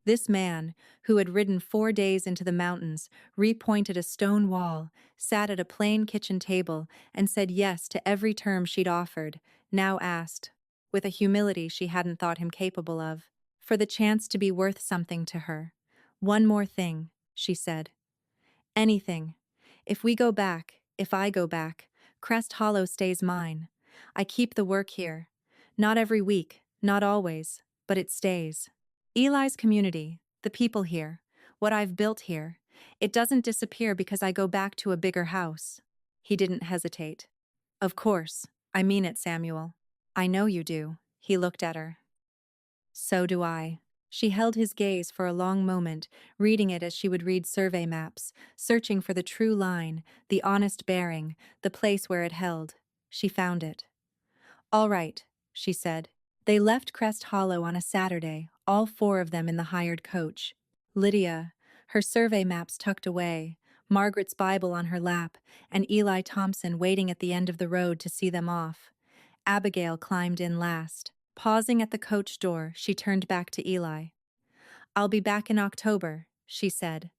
This man, who had ridden 4 days into the mountains, repointed a stone wall, sat at a plain kitchen table, and said yes to every term she'd offered, now asked, with a humility she hadn't thought him capable of, for the chance to be worth something to her. "One more thing," she said. "Anything. If I go back, Crest Hollow stays mine. I keep the work here. Not every week, not always, but it stays. Eli's community, the people here, what I've built here, it doesn't disappear because I go back to a bigger house." He didn't hesitate. "Of course, I mean it, Samuel." "I know you do." He looked at her. "So do I." She held his gaze for a long moment, reading it as she would read survey maps, searching for the true line, the honest bearing, the place where it held. She found it. "All right," she said. They left Crest Hollow on a Saturday, all four of them in the hired coach. Lydia, her survey maps tucked away, Margaret's Bible on her lap, and Eli Thompson waiting at the end of the road to see them off. Abigail climbed in last. Pausing at the coach door, she turned back to Eli. "I'll be back in October," she said.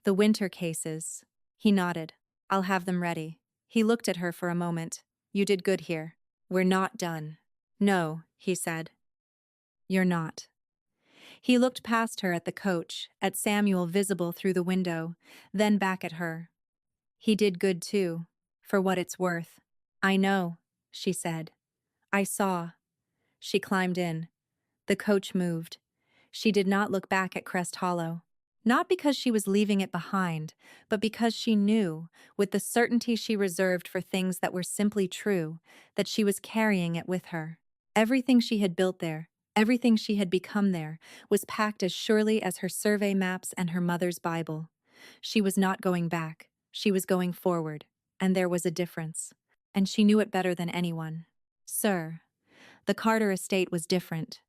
"The winter cases." He nodded. "I'll have them ready." He looked at her for a moment. "You did good here. We're not done." "No," he said. "You're not." He looked past her at the coach, at Samuel visible through the window, then back at her. "He did good too, for what it's worth." "I know," she said. "I saw." She climbed in. The coach moved. She did not look back at Crest Hollow. Not because she was leaving it behind, but because she knew, with the certainty she reserved for things that were simply true, that she was carrying it with her. Everything she had built there, everything she had become there, was packed as surely as her survey maps and her mother's Bible. She was not going back. She was going forward. And there was a difference. And she knew it better than anyone. Sir, the Carter estate was different.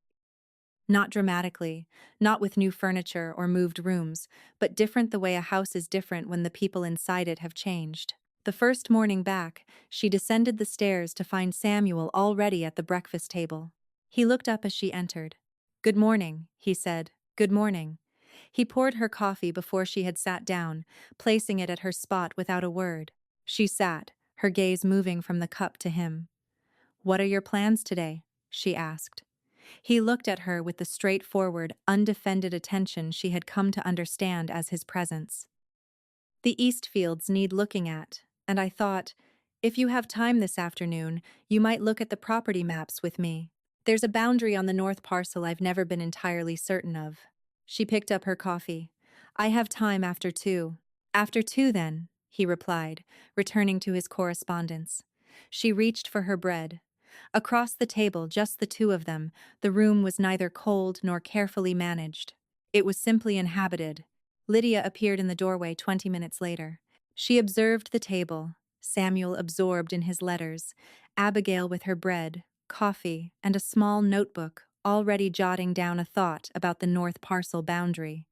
Not dramatically, not with new furniture or moved rooms, but different the way a house is different when the people inside it have changed. The first morning back, she descended the stairs to find Samuel already at the breakfast table. He looked up as she entered. "Good morning," he said. "Good morning." He poured her coffee before she had sat down, placing it at her spot without a word. She sat, her gaze moving from the cup to him. "What are your plans today?" she asked. He looked at her with the straightforward, undefended attention she had come to understand as his presence. The East Fields need looking at, and I thought, if you have time this afternoon, you might look at the property maps with me. There's a boundary on the north parcel I've never been entirely certain of. She picked up her coffee. I have time after 2. After 2 then, he replied, returning to his correspondence. She reached for her bread. Across the table, just the two of them, the room was neither cold nor carefully managed. It was simply inhabited. Lydia appeared in the doorway 20 minutes later. She observed the table, Samuel absorbed in his letters, Abigail with her bread, coffee, and a small notebook, already jotting down a thought about the north parcel boundary.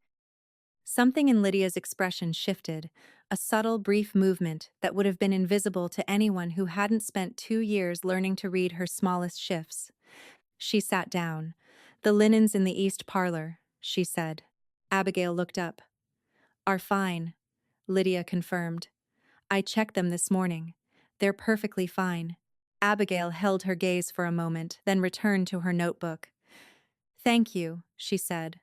Something in Lydia's expression shifted, a subtle, brief movement that would have been invisible to anyone who hadn't spent 2 years learning to read her smallest shifts. She sat down. "The linens in the east parlor," she said. Abigail looked up. "Are fine," Lydia confirmed. "I checked them this morning. They're perfectly fine." Abigail held her gaze for a moment, then returned to her notebook. "Thank you," she said.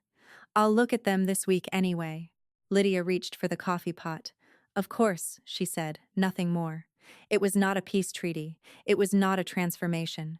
"I'll look at them this week anyway." Lydia reached for the coffee pot. "Of course," she said, nothing more. It was not a peace treaty. It was not a transformation.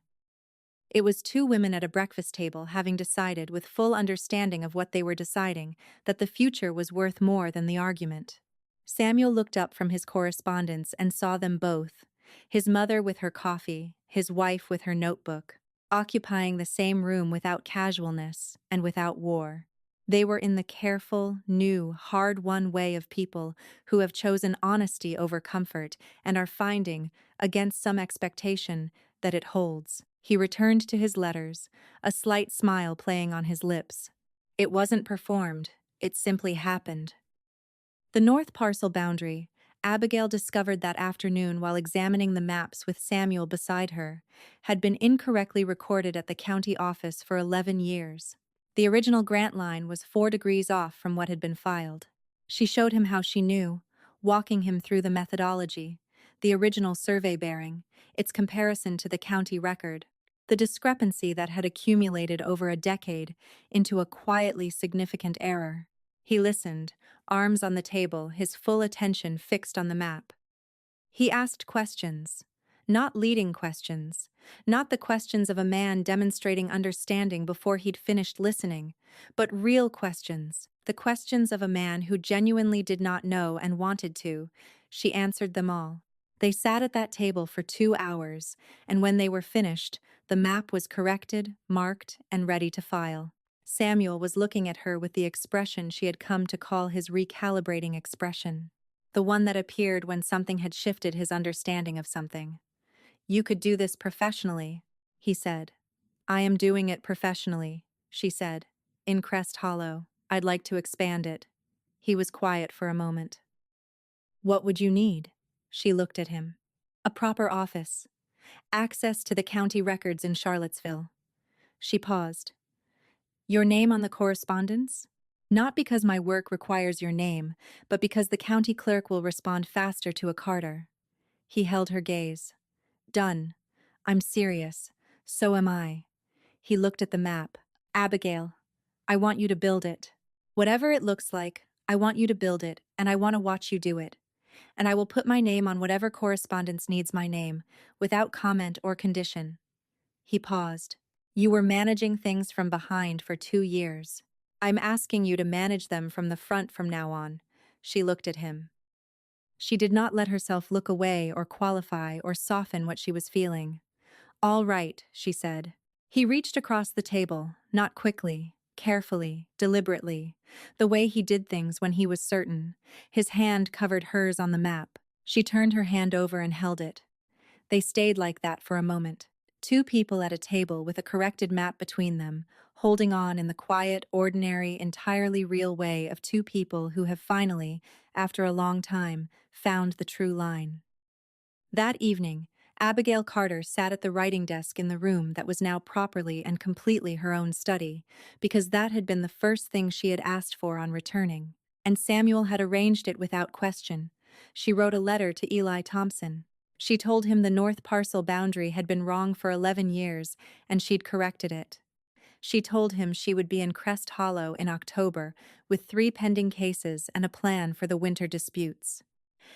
It was two women at a breakfast table having decided, with full understanding of what they were deciding, that the future was worth more than the argument. Samuel looked up from his correspondence and saw them both, his mother with her coffee, his wife with her notebook, occupying the same room without casualness and without war. They were in the careful, new, hard-won way of people who have chosen honesty over comfort and are finding, against some expectation, that it holds. He returned to his letters, a slight smile playing on his lips. It wasn't performed, it simply happened. The north parcel boundary, Abigail discovered that afternoon while examining the maps with Samuel beside her, had been incorrectly recorded at the county office for 11 years. The original grant line was 4 degrees off from what had been filed. She showed him how she knew, walking him through the methodology, the original survey bearing, its comparison to the county record, the discrepancy that had accumulated over a decade into a quietly significant error. He listened, arms on the table, his full attention fixed on the map. He asked questions, not leading questions, not the questions of a man demonstrating understanding before he'd finished listening, but real questions, the questions of a man who genuinely did not know and wanted to. She answered them all. They sat at that table for 2 hours, and when they were finished, the map was corrected, marked, and ready to file. Samuel was looking at her with the expression she had come to call his recalibrating expression, the one that appeared when something had shifted his understanding of something. "You could do this professionally," he said. "I am doing it professionally," she said, in Crest Hollow. "I'd like to expand it." He was quiet for a moment. "What would you need?" She looked at him. "A proper office. Access to the county records in Charlottesville." She paused. "Your name on the correspondence?" "Not because my work requires your name, but because the county clerk will respond faster to a Carter." He held her gaze. "Done. I'm serious. So am I." He looked at the map. "Abigail, I want you to build it. Whatever it looks like, I want you to build it, and I want to watch you do it. And I will put my name on whatever correspondence needs my name, without comment or condition." He paused. "You were managing things from behind for 2 years. I'm asking you to manage them from the front from now on." She looked at him. She did not let herself look away or qualify or soften what she was feeling. "All right," she said. He reached across the table, not quickly, carefully, deliberately, the way he did things when he was certain. His hand covered hers on the map. She turned her hand over and held it. They stayed like that for a moment. Two people at a table with a corrected map between them, holding on in the quiet, ordinary, entirely real way of two people who have finally, after a long time, found the true line. That evening, Abigail Carter sat at the writing desk in the room that was now properly and completely her own study, because that had been the first thing she had asked for on returning, and Samuel had arranged it without question. She wrote a letter to Eli Thompson. She told him the north parcel boundary had been wrong for 11 years, and she'd corrected it. She told him she would be in Crest Hollow in October with 3 pending cases and a plan for the winter disputes.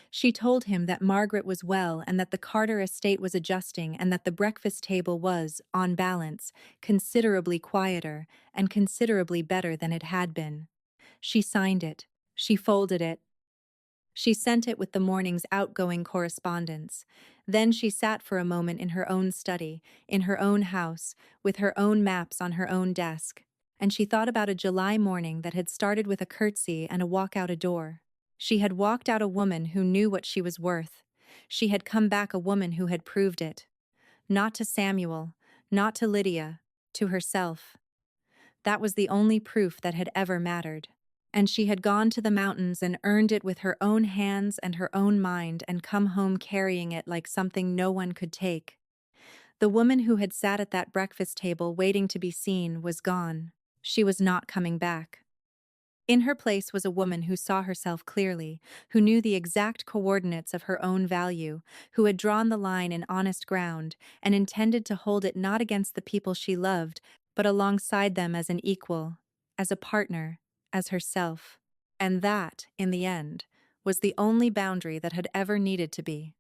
She told him that Margaret was well and that the Carter estate was adjusting and that the breakfast table was, on balance, considerably quieter and considerably better than it had been. She signed it. She folded it. She sent it with the morning's outgoing correspondence. Then she sat for a moment in her own study, in her own house, with her own maps on her own desk, and she thought about a July morning that had started with a curtsy and a walk out a door. She had walked out a woman who knew what she was worth. She had come back a woman who had proved it. Not to Samuel, not to Lydia, to herself. That was the only proof that had ever mattered. And she had gone to the mountains and earned it with her own hands and her own mind and come home carrying it like something no one could take. The woman who had sat at that breakfast table waiting to be seen was gone. She was not coming back. In her place was a woman who saw herself clearly, who knew the exact coordinates of her own value, who had drawn the line in honest ground and intended to hold it not against the people she loved, but alongside them as an equal, as a partner, as herself. And that, in the end, was the only boundary that had ever needed to be.